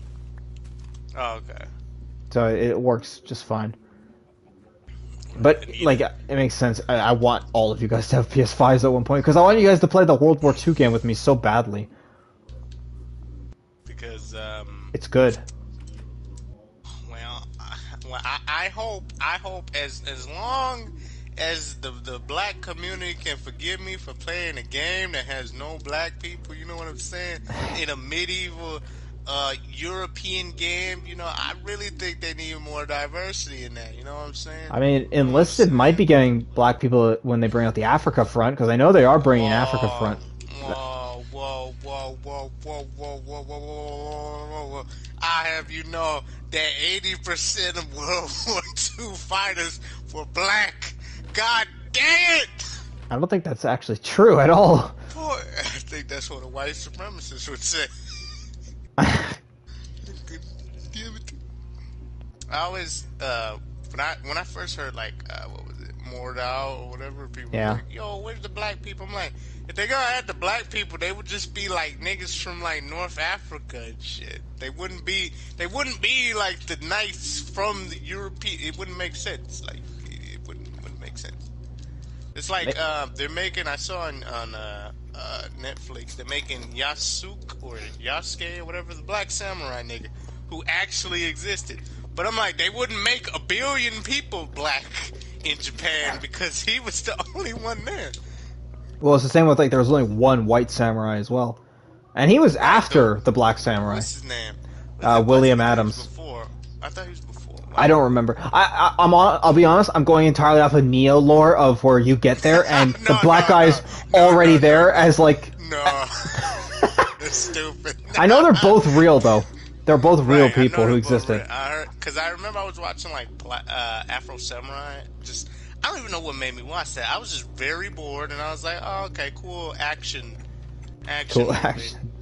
Oh, okay. So it works just fine. But like, it makes sense. I want all of you guys to have PS5s at one point because I want you guys to play the World War II game with me so badly. Because it's good. Well, I hope as long as the black community can forgive me for playing a game that has no black people, you know what I'm saying? In a medieval European game, I really think they need more diversity in that. You know what I'm saying? I mean, Enlisted might be getting black people when they bring out the Africa Front because I know they are bringing Africa Front. Whoa. I have that 80% of World War II fighters were black. God damn it! I don't think that's actually true at all. Boy, I think that's what a white supremacist would say. I always, when I first heard what was it, Mordau or whatever, people were like, yo, where's the black people? I'm like, if they gonna add the black people, they would just be like niggas from like North Africa and shit. They wouldn't be like the knights from the European. It wouldn't make sense. Like it wouldn't make sense. It's like they're making. I saw on Netflix. They're making Yasuke or Yasuke or whatever, the black samurai nigga who actually existed. But I'm like, they wouldn't make 1 billion people black in Japan because he was the only one there. Well, it's the same with there was only one white samurai as well, and he was after the black samurai. What's his name? William Adams. Before. I thought he was before. Wow. I don't remember. I'll be honest. I'm going entirely off of Neo lore of where you get there and the black guy's already there as like. No. They're stupid. I know they're both real though. They're both real Right, I people know who they're both existed. real. I heard, because I remember I was watching like Afro Samurai. Just, I don't even know what made me watch that. I was just very bored, and I was like, oh, okay, cool action Cool movie. action.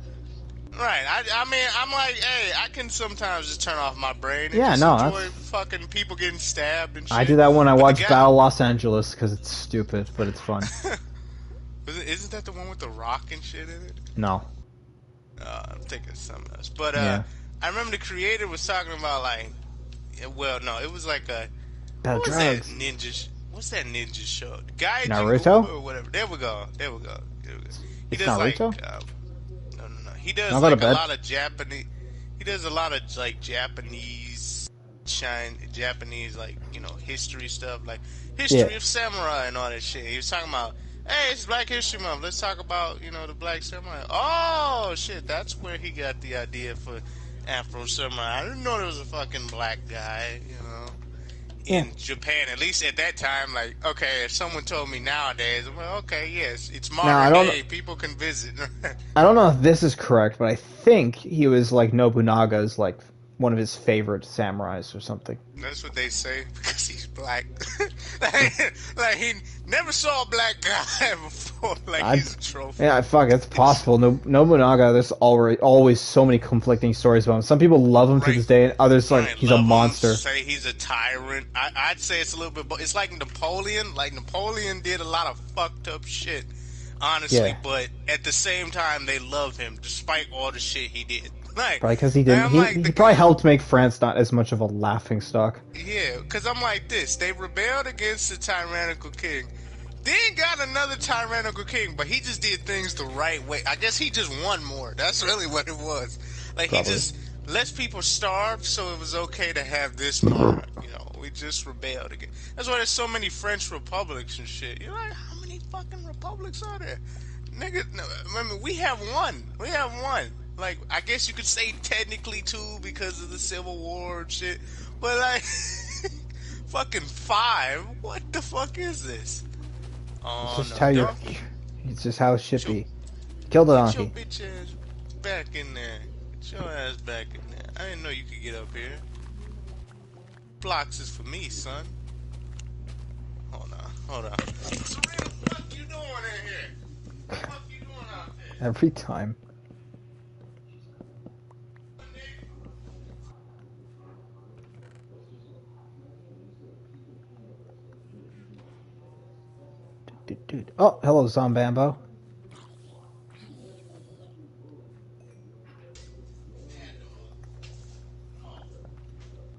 Right. I mean, I'm like, hey, I can sometimes just turn off my brain and Yeah, just no, enjoy that's. fucking people getting stabbed and I shit. do that when I But the watch guy, Battle Los Angeles because it's stupid, but it's fun. isn't that the one with the rock and shit in it? No. I'm thinking something else. But Yeah. I remember the creator was talking about like, well, no, it was like a, About what was that drugs. ninja? What's that ninja show? Gaijin Naruto? Uber or whatever. There we go. There we go. There we go. He It's does like, Naruto? no. He does I'll go to like a bed. lot of Japanese. He does a lot of like Japanese, like history stuff, like history Yeah. of samurai and all that shit. He was talking about, hey, it's Black History Month. Let's talk about the Black Samurai. Oh shit, that's where he got the idea for Afro Samurai. I didn't know there was a fucking black guy, Yeah. in Japan. At least at that time, like, okay, if someone told me nowadays, I'm like, okay, yes, it's Now I modern don't. day. People can visit. I don't know if this is correct, but I think he was like Nobunaga's like one of his favorite samurais or something. That's what they say because he's black. like he never saw a black guy before. Like I, he's a trophy. yeah, fuck, it's possible. Nobunaga, there's always so many conflicting stories about him. Some people love him to Right. this day, and others like Right, he's a love him, monster. say he's a tyrant. I'd say it's a little bit. It's like Napoleon. Like Napoleon did a lot of fucked up shit, honestly. Yeah. But at the same time, they love him despite all the shit he did. Like, Probably because he didn't. I'm He, like, he probably helped make France not as much of a laughing stock. yeah, because I'm like this. They rebelled against the tyrannical king. Then got another tyrannical king, but he just did things the right way. I guess he just won more. That's really what it was. Like, Probably. he just lets people starve, so it was okay to have this monarch. We just rebelled again. That's why there's so many French republics and shit. You're like, how many fucking republics are there? Nigga, no, I mean, we have one. We have one. Like, I guess you could say technically two because of the Civil War and shit. But, like, fucking 5? What the fuck is this? Oh, It's just no, how you're. donkey. It's just how it should be. Kill the Get your donkey. bitch ass back in there. Get your ass back in there. I didn't know you could get up here. Blocks is for me, son. Hold on. So what the fuck you doing in here? What the fuck you doing out there? Every time. Dude. Oh, hello, Zombambo.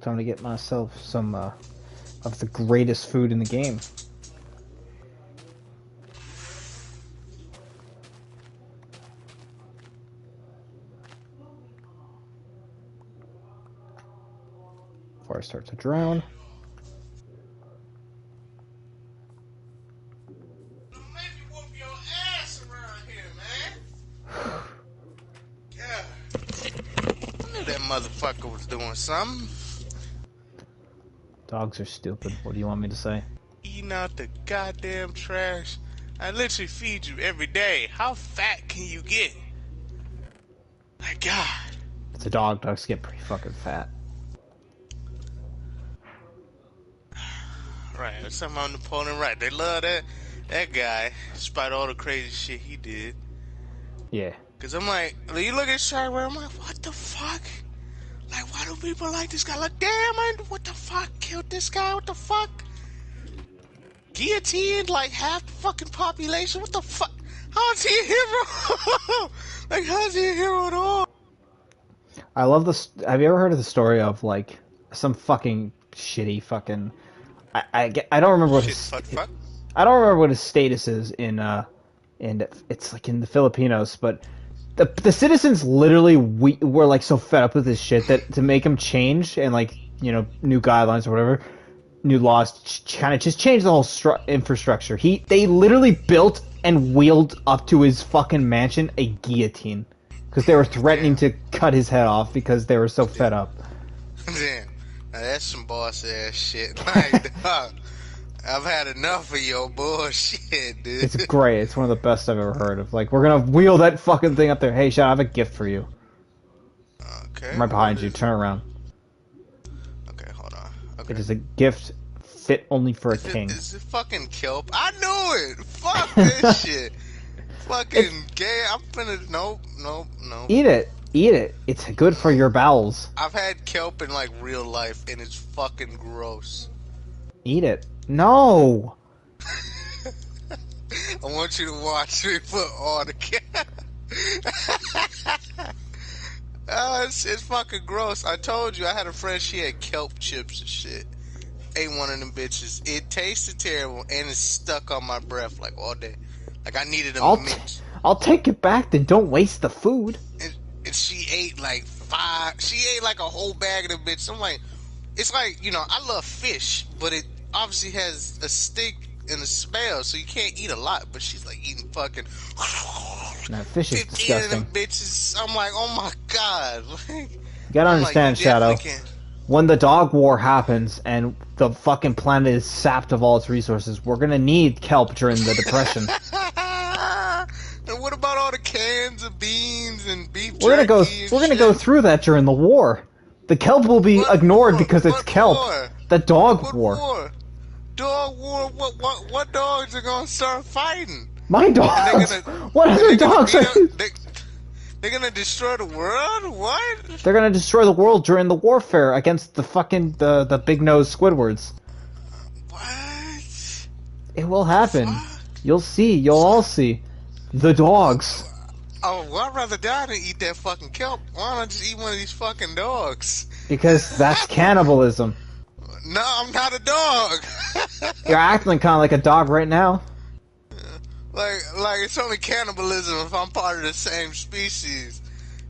Time to get myself some of the greatest food in the game. Before I start to drown. Don't make me whoop your ass around here, man. God. I knew that motherfucker was doing something. Dogs are stupid. What do you want me to say? Eating out the goddamn trash. I literally feed you every day. How fat can you get? My God. It's a dog. Dogs get pretty fucking fat. Right, that's something on Napoleon. Right, they love that guy, despite all the crazy shit he did. Yeah. Cause I'm like, you look at Shire, I'm like, what the fuck? Like, why do people like this guy? Like, damn, man, what the fuck? Killed this guy? What the fuck? Guillotined like half the fucking population? What the fuck? How's he a hero? Like, how's he a hero at all? I love this. Have you ever heard of the story of like some fucking shitty fucking? I don't remember what Shit, his. fuck. I don't remember what his status is in it's like in the Filipinos, but the citizens literally were like so fed up with this shit that to make him change and like new guidelines or whatever, new laws, kind of just change the whole infrastructure. They literally built and wheeled up to his fucking mansion a guillotine because they were threatening to cut his head off because they were so fed up. Damn, now that's some boss ass shit. Like, dog, I've had enough of your bullshit, dude. It's great. It's one of the best I've ever heard of. Like, we're gonna wheel that fucking thing up there. Hey, Sean, I have a gift for you. Okay. I'm right behind you. Turn around. Okay, hold on. Okay. It is a gift fit only for a king. Is it fucking kelp? I knew it! Fuck this shit! Fucking gay. I'm finna. Nope. Eat it. Eat it. It's good for your bowels. I've had kelp in like real life and it's fucking gross. Eat it. No! I want you to watch me put all the it's fucking gross. I told you I had a friend, she had kelp chips and shit. Ate one of them bitches. It tasted terrible and it stuck on my breath like all day. Like I needed a mint. I'll take it back, then don't waste the food. And she ate like 5. She ate like a whole bag of the bitch. I'm like, it's like, you know, I love fish, but it obviously has a stink and a smell, so you can't eat a lot. But she's like eating fucking. That fish is disgusting. Them bitches. I'm like, oh my god. Like, you gotta understand, Shadow. When the dog war happens and the fucking planet is sapped of all its resources, we're gonna need kelp during the depression. And what about all the cans of beans and beef We're gonna go through that during the war. The kelp will be ignored because it's kelp. War? The dog what war. Dog war? What dogs are gonna start fighting? My dogs. What other dogs are? They're gonna destroy the world? What? They're gonna destroy the world during the warfare against the fucking the big nosed Squidwards. What? It will happen. Fuck? You'll see. You'll all see. The dogs. Oh, well, I'd rather die than eat that fucking kelp. Why don't I just eat one of these fucking dogs? Because that's cannibalism. No, I'm not a dog. You're acting kind of like a dog right now. Like it's only cannibalism if I'm part of the same species.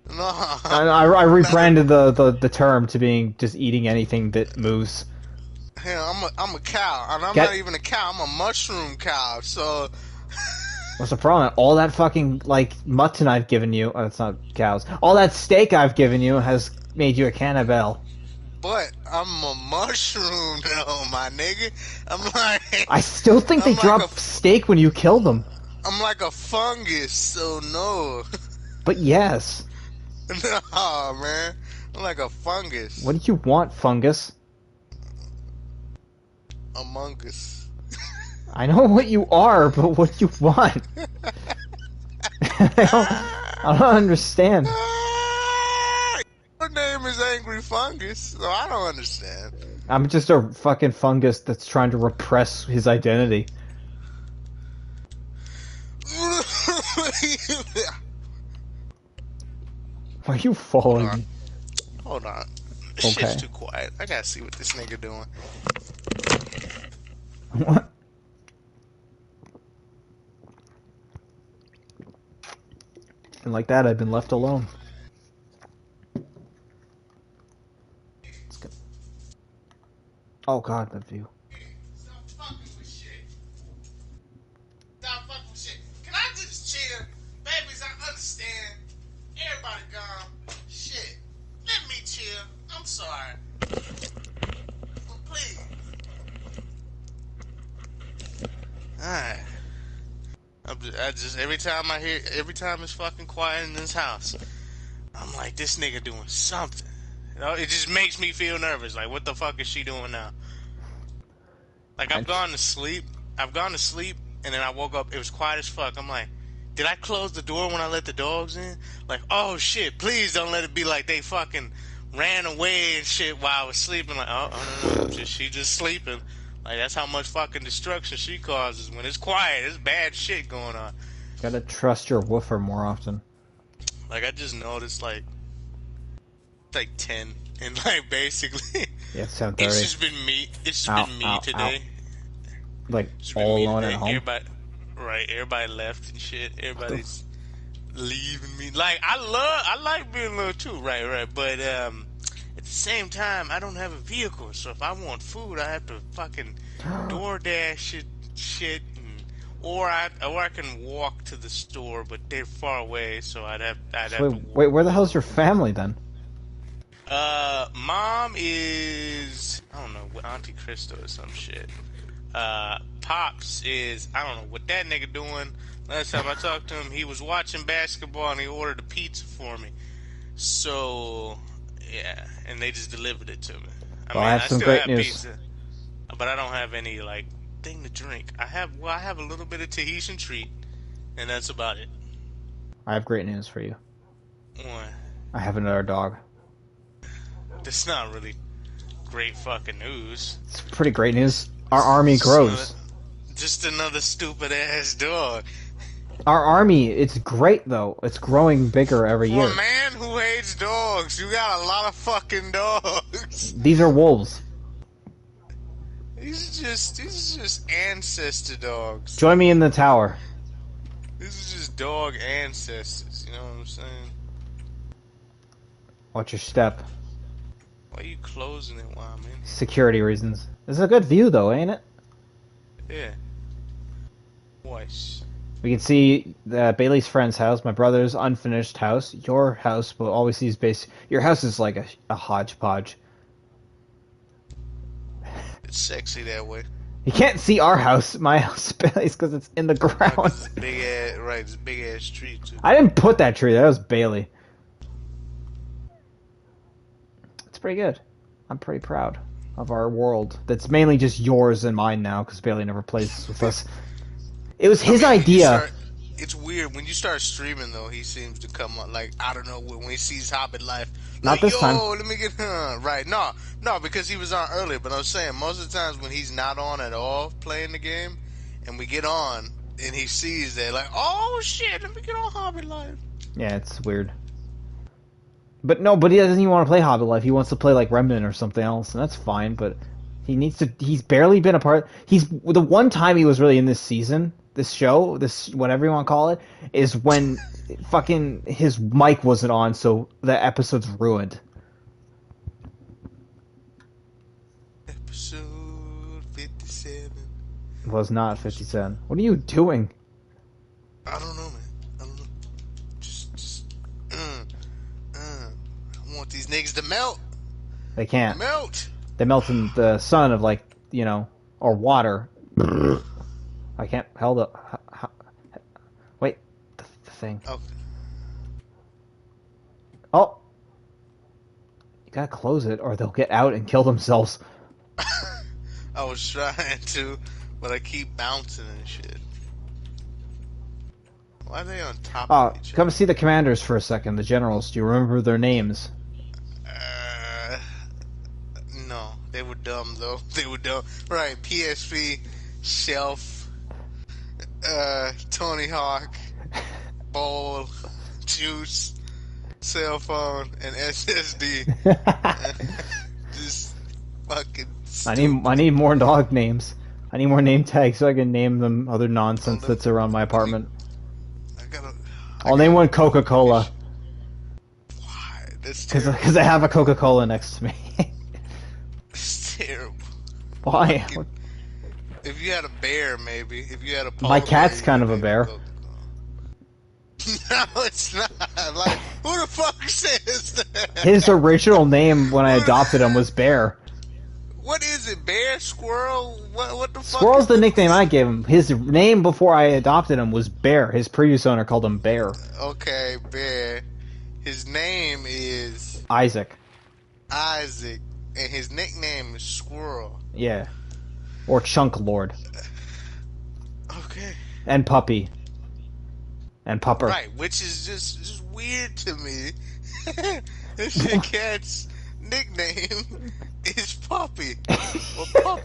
No. I rebranded the term to being just eating anything that moves. Hell, I'm a cow, and I'm not even a cow. I'm a mushroom cow. So. What's the problem? All that fucking, like, mutton I've given you... Oh, it's not cows. All that steak I've given you has made you a cannibal. But I'm a mushroom, though, my nigga. I'm like... I still think they drop steak when you kill them. I'm like a fungus, so no. But yes. No, man. I'm like a fungus. What do you want, fungus? Among Us. I know what you are, but what do you want? I don't understand. Your name is Angry Fungus, so I don't understand. I'm just a fucking fungus that's trying to repress his identity. Why are you following? Hold on. Okay. Shit's too quiet. I gotta see what this nigga doing. What? And like that, I've been left alone. Let's go. Oh god, that view. Stop fucking with shit. Stop fucking with shit. Can I just chill? Babies, I understand. Everybody gone. Shit. Let me chill. I'm sorry. But please. Alright. I just every time it's fucking quiet in this house, I'm like, this nigga doing something. You know, it just makes me feel nervous. Like, what the fuck is she doing now? Like, I've gone to sleep, and then I woke up. It was quiet as fuck. I'm like, did I close the door when I let the dogs in? Like, oh shit! Please don't let it be like they fucking ran away and shit while I was sleeping. Like, oh no, she just sleeping. Like, that's how much fucking destruction she causes. When it's quiet, there's bad shit going on. Gotta trust your woofer more often. Like, I just noticed, like 10. And, like, basically... Yeah, 7:30. It's just been me. It's just been me today. Like, all alone at home? Everybody left and shit. Everybody's leaving me. Like, I like being alone, too. Right. But, at the same time, I don't have a vehicle, so if I want food, I have to fucking DoorDash shit, or I can walk to the store, but they're far away, so I'd have to walk. Wait, where the hell's your family then? Mom is, I don't know, with Auntie Crystal or some shit. Pops is, I don't know what that nigga doing. Last time I talked to him, he was watching basketball and he ordered a pizza for me. So Yeah, and they just delivered it to me. I Well, mean, I have I some still great have news. pizza, but I don't have any like thing to drink. I have a little bit of Tahitian treat, and that's about it. I have great news for you. One, I have another dog. that's not really great fucking news. It's pretty great news. Just, Our army just another, grows. just another stupid ass dog. Our army, it's great though. It's growing bigger every For a year. man who hates dogs, you got a lot of fucking dogs. These are wolves. These are just ancestor dogs. Join me in the tower. This is just dog ancestors. You know what I'm saying? Watch your step. Why are you closing it while I'm in here? Security reasons. It's a good view though, ain't it? Yeah. Voice. We can see Bailey's friend's house, my brother's unfinished house, your house, but always sees base. Your house is like a hodgepodge. It's sexy that way. You can't see our house, my house, Bailey's, because it's in the ground. It's a big ass, right? It's a big ass tree too. I didn't put that tree. That was Bailey. It's pretty good. I'm pretty proud of our world. That's mainly just yours and mine now, because Bailey never plays with us. It was his idea. It's weird when you start streaming though. He seems to come up like I don't know when he sees Hobbit Life. Not Like, this time. Let me get right. No, because he was on earlier. But I was saying most of the times when he's not on at all playing the game, and we get on and he sees that like, oh shit, let me get on Hobbit Life. Yeah, it's weird. But no, but he doesn't even want to play Hobbit Life. He wants to play like Remnant or something else, and that's fine. But he needs to. He's barely been a part. He's the one time he was really in this season, this show, this whatever you want to call it, is when fucking his mic wasn't on, so the episode's ruined. Episode 57. It was not 57. What are you doing? I don't know, man. I don't know. I want these niggas to melt. They can't. Melt. They melt in the sun of like or water. I can't hold up. Wait, the thing. Okay. Oh, you gotta close it, or they'll get out and kill themselves. I was trying to, but I keep bouncing and shit. Why are they on top of each Come see the commanders for a second. The generals. Do you remember their names? other? No, they were dumb though. They were dumb. Right, PSP, Shelf, Tony Hawk, Bowl, Juice, Cell Phone, and SSD. Just fucking stupid. I need more dog names. I need more name tags so I can name them other nonsense that's around my apartment. I'll name one Coca-Cola. Why? That's terrible. Because I have a Coca-Cola next to me. It's terrible. Why? If you had a bear, maybe. If you had a My polar cat's bear, kind of a maybe bear. Coca-Cola. No, it's not. Like, who the fuck says that? His original name when I adopted him was Bear. What is it? Bear? Squirrel? What the fuck? Squirrel's the nickname I gave him. His name before I adopted him was Bear. His previous owner called him Bear. Okay, Bear. His name is Isaac. Isaac, and his nickname is Squirrel. Yeah. Or Chunk Lord. Okay. And Puppy. And Pupper. Right, which is just weird to me. If your cat's nickname is Puppy. Or Pup.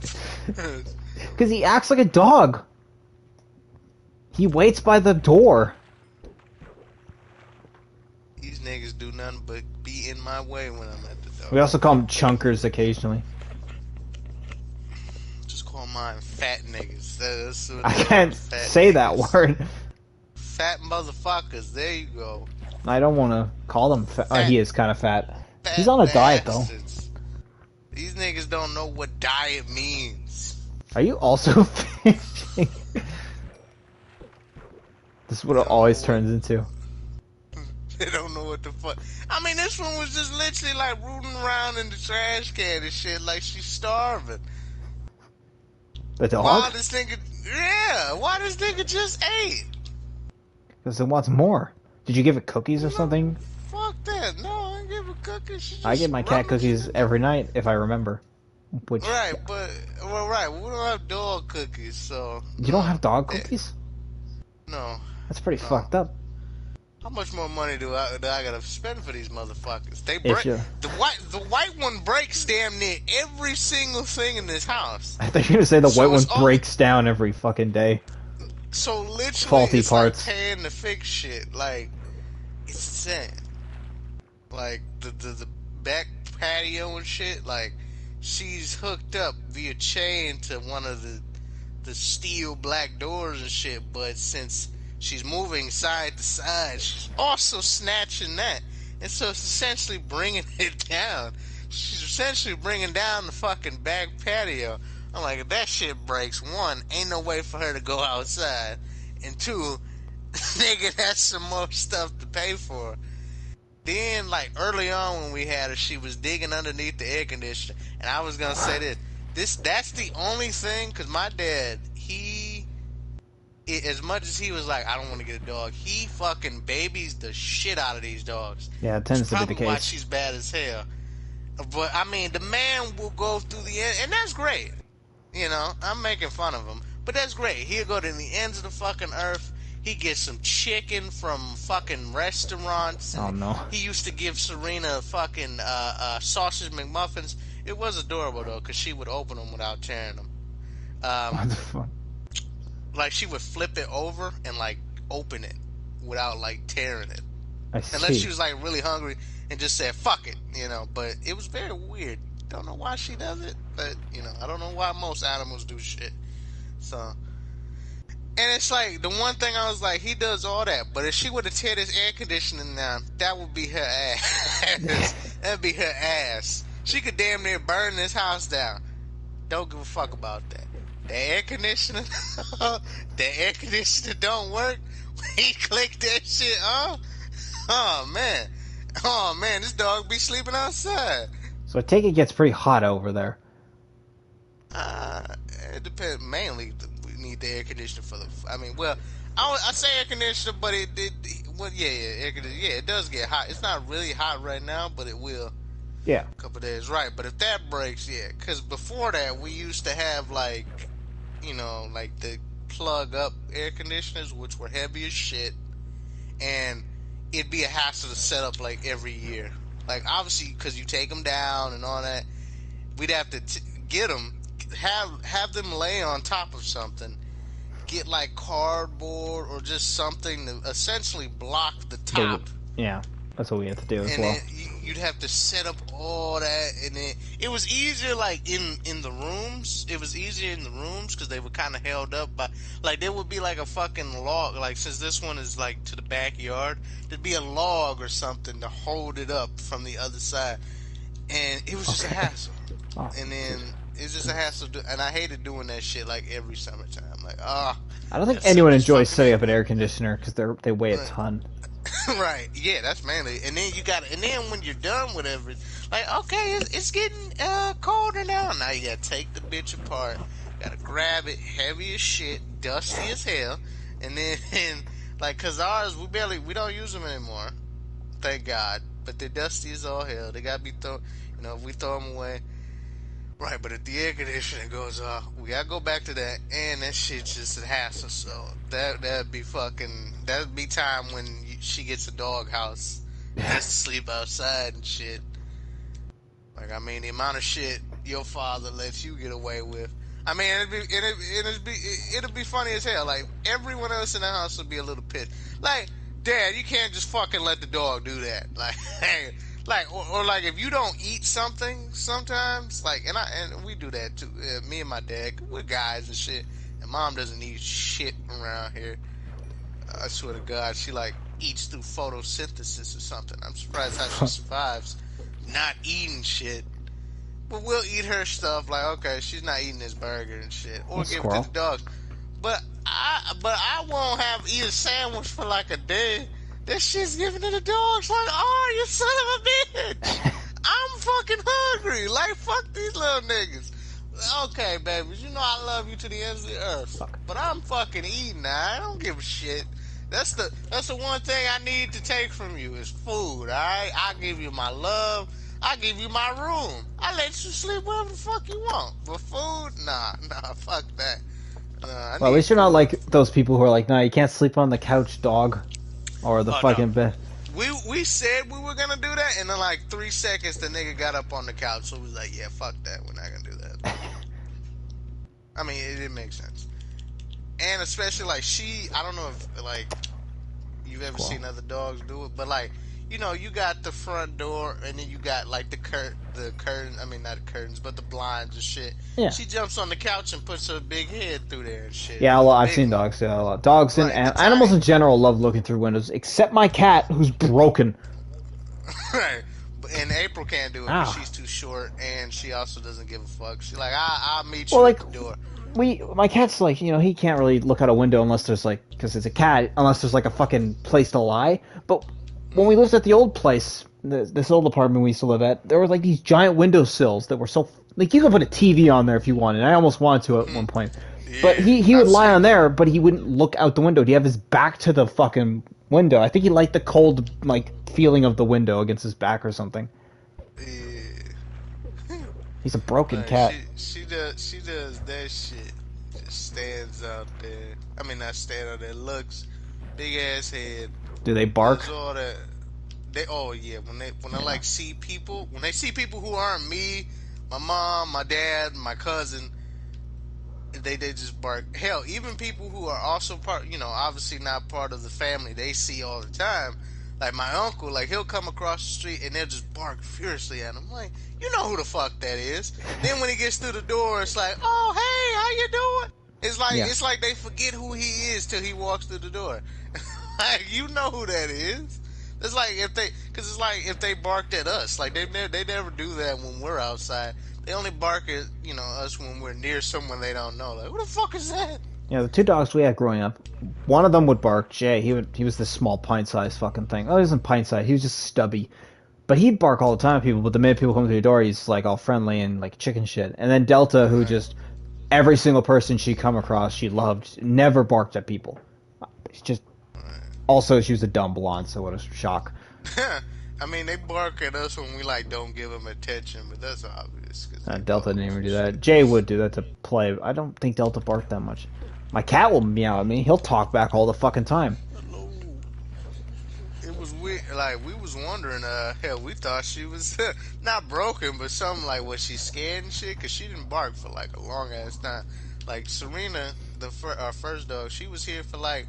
Because he acts like a dog. He waits by the door. These niggas do nothing but be in my way when I'm at the door. We also call them chunkers occasionally. Just call mine fat niggas. That's what I they are, can't fat say that niggas. word. Fat motherfuckers. There you go. I don't want to call him fat. Fat. He is kind of fat. Fat He's on a diet, though. bastards. These niggas don't know what diet means. Are you also fishing? This is what it always turns into. They don't know what the fuck. I mean, this one was just literally like rooting around in the trash can and shit like she's starving. The Why dog? this nigga... Yeah, why this nigga just ate? Because it wants more. Did you give it cookies or something? Fuck that. No, I didn't give a cookie. cookies. She I just get my cat rummaging cookies in every night if I remember. Which Right, but right, we don't have dog cookies, so you don't no. have dog Eh, cookies? no, That's pretty no. fucked up. How much more money do I gotta spend for these motherfuckers? They If break you, the white one breaks damn near every single thing in this house. I thought you were gonna say the white So one it's only breaks down every fucking day. so literally Faulty it's like parts. paying to fix shit. Like it's insane. Like the back patio and shit. Like she's hooked up via chain to one of the steel black doors and shit, but since she's moving side to side, she's also snatching that. And so it's essentially bringing it down. She's essentially bringing down the fucking back patio. I'm like, if that shit breaks, one, ain't no way for her to go outside. And two, nigga, that's some more stuff to pay for. Then, like, early on when we had her, she was digging underneath the air conditioner. And I was going to say that's the only thing, because my dad, as much as he was like, I don't want to get a dog, he fucking babies the shit out of these dogs. Yeah, it It's tends to be the probably why case. she's bad as hell. But, I mean, the man will go through the end, and that's great. You know, I'm making fun of him. But that's great. He'll go to the ends of the fucking earth. He gets some chicken from fucking restaurants. Oh And no. he used to give Serena fucking sausage McMuffins. It was adorable, though, because she would open them without tearing them. What the fuck? Like, she would flip it over and, like, open it without, like, tearing it. I Unless see. she was, like, really hungry and just said, fuck it, you know. But it was very weird. Don't know why she does it, but, you know, I don't know why most animals do shit. So, and it's like, the one thing I was like, he does all that, but if she would have tear this air conditioning down, that would be her ass. That'd be her ass. She could damn near burn this house down. Don't give a fuck about that. The air conditioner, the air conditioner don't work. He clicked that shit on. Oh man, this dog be sleeping outside. So I take it gets pretty hot over there. Uh, it depends. Mainly, we need the air conditioner for the. I mean, well, I say air conditioner, but well, yeah, air conditioner. Yeah, it does get hot. It's not really hot right now, but it will. Yeah. A couple days, right? But if that breaks, yeah, because before that we used to have like, you know, like the plug up air conditioners, which were heavy as shit, and it'd be a hassle to set up like every year. Like obviously, because you take them down and all that, we'd have to get them, have them lay on top of something, get like cardboard or just something to essentially block the top. Yeah, that's what we had to do as And well. then you'd have to set up all that, and then it was easier like in the rooms. It was easier in the rooms because they were kind of held up by, like, there would be like a fucking log, like, since this one is like to the backyard, there'd be a log or something to hold it up from the other side, and it was just a hassle. Oh, And then it's just a hassle, and I hated doing that shit like every summertime. Like, I don't think anyone enjoys setting up an air conditioner because they weigh a ton. right, yeah, that's mainly. And then and then when you're done with everything, like, okay, it's getting colder now. Now you gotta take the bitch apart, gotta grab it, heavy as shit, dusty as hell, and then like, cause ours we don't use them anymore, thank God. But they're dusty as all hell. They gotta be thrown. You know, if we throw them away. Right, but if the air conditioner goes off, we gotta go back to that, and that shit's just a hassle. So that'd be time when she gets a doghouse, has to sleep outside and shit. Like, I mean, the amount of shit your father lets you get away with. I mean, it'd be funny as hell. Like, everyone else in the house would be a little pissed. Like, Dad, you can't just fucking let the dog do that. Like, like, or like, if you don't eat something sometimes, like, and we do that too. Me and my dad, we're guys and shit. And Mom doesn't eat shit around here. I swear to God, she like eats through photosynthesis or something. I'm surprised how she survives not eating shit. But we'll eat her stuff. Like, okay, she's not eating this burger and shit, or give it to the dogs. But I won't eat a sandwich for like a day. That shit's given to the dogs. Like, oh, you son of a bitch! I'm fucking hungry. Like, fuck these little niggas. Okay, babies, you know I love you to the ends of the earth, but I'm fucking eating now. I don't give a shit. That's the one thing I need to take from you is food. All right, I give you my love. I give you my room. I let you sleep wherever the fuck you want. But food, nah, fuck that. Nah, I Well, at need least you're not food. like those people who are like, nah, you can't sleep on the couch, dog, or the Oh no. fucking bed. We said we were gonna do that, and in like 3 seconds, the nigga got up on the couch. So we was like, yeah, fuck that. We're not gonna do that. I mean, it didn't make sense. And especially like I don't know if like you've ever Cool. seen other dogs do it, but like you got the front door, and then you got like the curtain. I mean, not the curtains, but the blinds and shit. Yeah. She jumps on the couch and puts her big head through there and shit. Yeah, The I've big seen one, dogs. Yeah, a lot. Dogs and right? The animals tiny, in general love looking through windows, except my cat, who's broken. right? And April can't do it because Ah. she's too short, and she also doesn't give a fuck. She's like, I'll meet Well, you at like the door. my cat's like, he can't really look out a window unless there's like, because it's a cat, unless there's like a fucking place to lie. But when we lived at the old place, this old apartment we used to live at, there were like these giant windowsills that were so like you could put a TV on there if you wanted. I almost wanted to at Mm-hmm. one point, but Yeah, he would I've lie on seen that. there, but he wouldn't look out the window. He'd have his back to the fucking window. I think he liked the cold like feeling of the window against his back or something. Yeah. He's a broken Like cat. she does that shit. Just stands out there. I mean, not stand out there. Looks big ass head. Do they Does bark? all that. They yeah. When I Yeah. like see people, when they see people who aren't me, my mom, my dad, my cousin, they just bark. Hell, even people who are also part, obviously not part of the family, they see all the time. Like my uncle, like he'll come across the street and they'll just bark furiously at him. Like, you know who the fuck that is. Then when he gets through the door, it's like, oh hey, how you doing? Yeah. It's like they forget who he is till he walks through the door. Like you know who that is. It's like because it's like if they barked at us, like they never do that when we're outside. They only bark at us when we're near someone they don't know. Like who the fuck is that? Yeah, the two dogs we had growing up, one of them would bark. Jay, he was this small pint-sized fucking thing. Oh, he wasn't pint-sized. He was just stubby. But he'd bark all the time at people. But the minute people come to the door, he's like all friendly and like chicken shit. And then Delta, who Right. just every single person she come across, she loved, never barked at people. It's just also she was a dumb blonde, so what a shock. I mean, they bark at us when we like don't give them attention, but that's obvious because they Delta didn't dogs even and do shit. that. Jay would do that to play. I don't think Delta barked that much. My cat will meow at me. He'll talk back all the fucking time. Hello. It was weird. Like we was wondering. Hell, we thought she was not broken, but something like was she scared and shit? Cause she didn't bark for like a long ass time. Like Serena, our first dog, she was here for like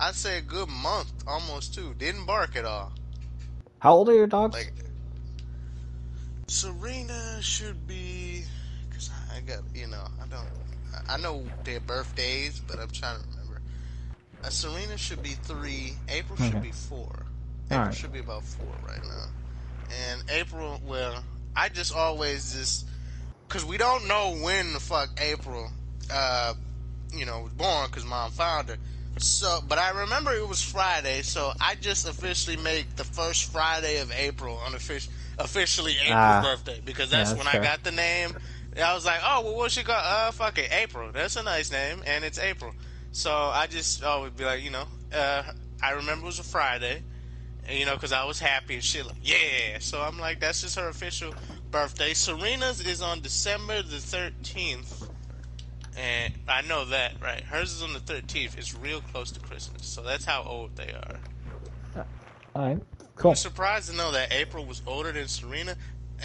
I'd say a good month, almost two. Didn't bark at all. How old are your dogs? Like Serena should be, cause I got I don't I know their birthdays, but I'm trying to remember. Serena should be 3. April should Okay. be 4. All April right. should be about 4 right now. And April, well, I just always just because we don't know when the fuck April, was born because mom found her. So, but I remember it was Friday, so I just officially make the first Friday of April officially April's Ah, birthday because yeah, that's that's when I fair. got the name. I was like, oh, well, what's she called? Fuck it, April. That's a nice name, and it's April. So I just always be like, I remember it was a Friday, and, because I was happy and shit. Like, yeah. So I'm like, that's just her official birthday. Serena's is on December the 13th, and I know that, right? Hers is on the 13th. It's real close to Christmas, so that's how old they are. All right. You were Cool. surprised to know that April was older than Serena.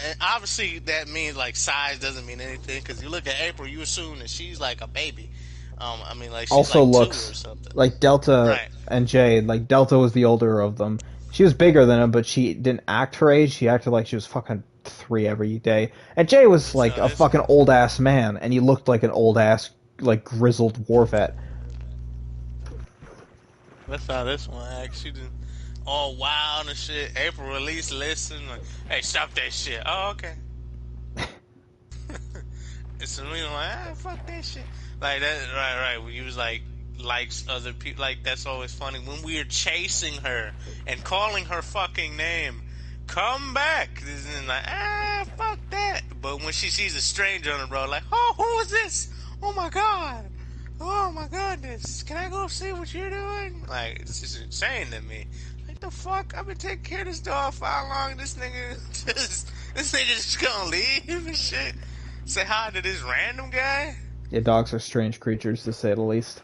And obviously, that means like size doesn't mean anything because you look at April, you assume that she's like a baby. I mean, like she's Also like 2 or looks something. like Delta Right. and Jade. Like Delta was the older of them. She was bigger than him, but she didn't act her age. She acted like she was fucking 3 every day. And Jay was So like a that's fucking old ass man, and he looked like an old ass like grizzled war vet. that's how this one acts. She did all wild and shit. April at least listen. Like, hey, stop that shit. Oh, okay. And Serena like, fuck that shit. Like that, right. When you was like likes other people, like that's always funny. When we're chasing her and calling her fucking name, come back. This is like, fuck that. But when she sees a stranger on the road, like, oh, who is this? Oh my god. Oh my goodness. Can I go see what you're doing? Like, it's just insane to me. Like the fuck? I've been taking care of this dog for how long? This nigga just This nigga just gonna leave and shit. Say hi to this random guy. Yeah, dogs are strange creatures to say the least.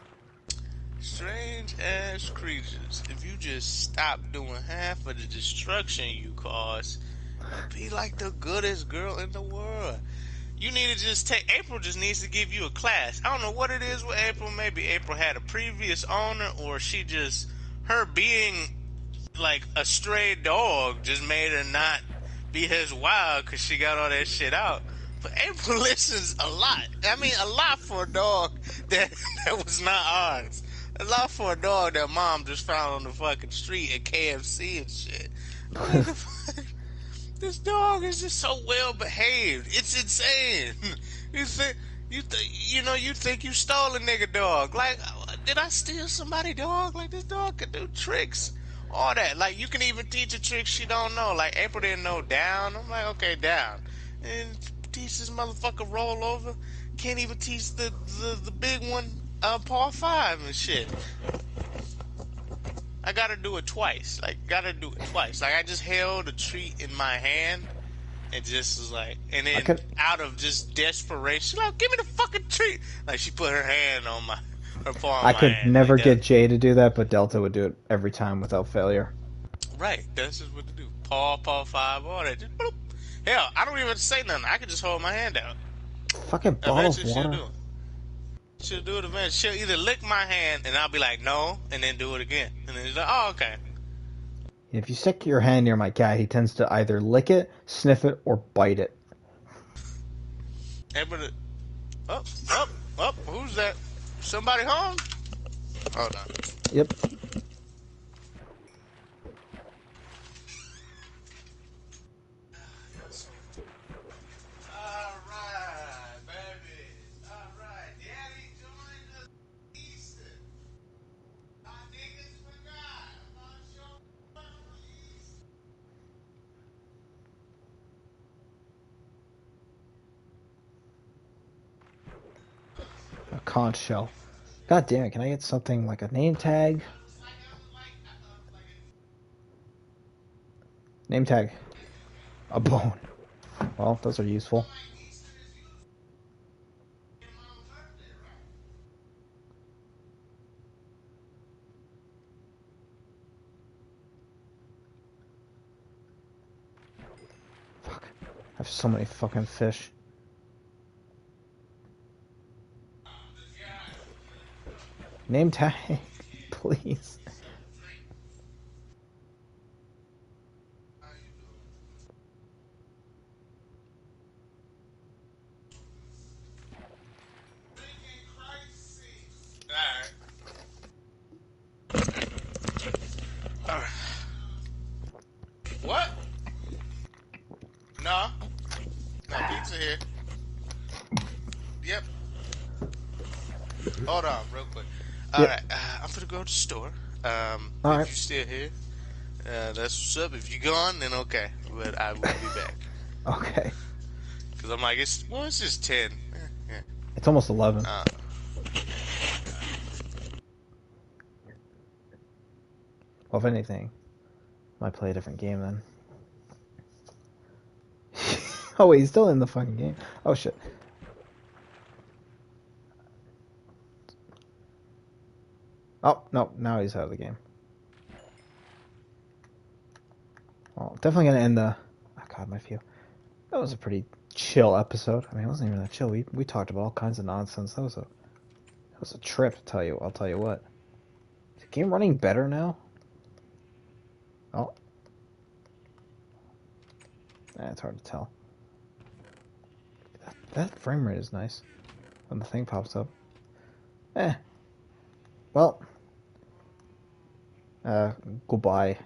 Strange ass creatures. If you just stop doing half of the destruction you cause, you'll be like the goodest girl in the world. You need to just take. April just needs to give you a class. I don't know what it is with April. Maybe April had a previous owner, or she just, her being like a stray dog just made her not be as wild because she got all that shit out. But April listens a lot. I mean, a lot for a dog that that was not ours. A lot for a dog that mom just found on the fucking street at KFC and shit. What the fuck? This dog is just so well behaved. It's insane. You think you think you stole a nigga dog? Like, did I steal somebody dog? Like, this dog can do tricks, all that. Like, you can even teach a trick she don't know. Like, April didn't know down. I'm like, okay, down, and teach this motherfucker roll over. Can't even teach the big one, par five and shit. I gotta do it twice. Like, gotta do it twice. Like, I just held a treat in my hand and just was like, and then out of just desperation, like, give me the fucking treat. Like, she put her hand on her paw on I my could hand. never Like get Jay to do that, but Delta would do it every time without failure. Right. That's just what to do. Paw five, all that. Just boop. Hell, I don't even have to say nothing. I can just hold my hand out. Fucking bottle of Eventually, she'll water. do it. She'll do it eventually. She'll either lick my hand and I'll be like, no, and then do it again. And then she's like, oh, okay. If you stick your hand near my cat, he tends to either lick it, sniff it, or bite it. Everybody, up, who's that? Somebody home? Hold on. Yep. Alright, baby. Alright. Daddy joined us Easter. My niggas forgot about your Easter. A conch shell. God damn it, can I get something like a name tag? Name tag. A bone. Well, those are useful. Fuck. I have so many fucking fish. Name tag, please. Alright. What? No. No pizza here. Yep. Hold on, real quick. Alright, I'm gonna go to the store. Alright. If you're still here, that's what's up. If you're gone, then okay. But I will be back. Okay. Because I'm like, it's just 10. Yeah. It's almost 11. Well, if anything, I might play a different game then. Oh wait, he's still in the fucking game. Oh shit. Oh, no, now he's out of the game. Well, definitely gonna end the... Oh god, my view. That was a pretty chill episode. I mean, it wasn't even that chill. We talked about all kinds of nonsense. That was a trip, I'll tell you what. Is the game running better now? Oh. It's hard to tell. That frame rate is nice when the thing pops up. Well. Goodbye.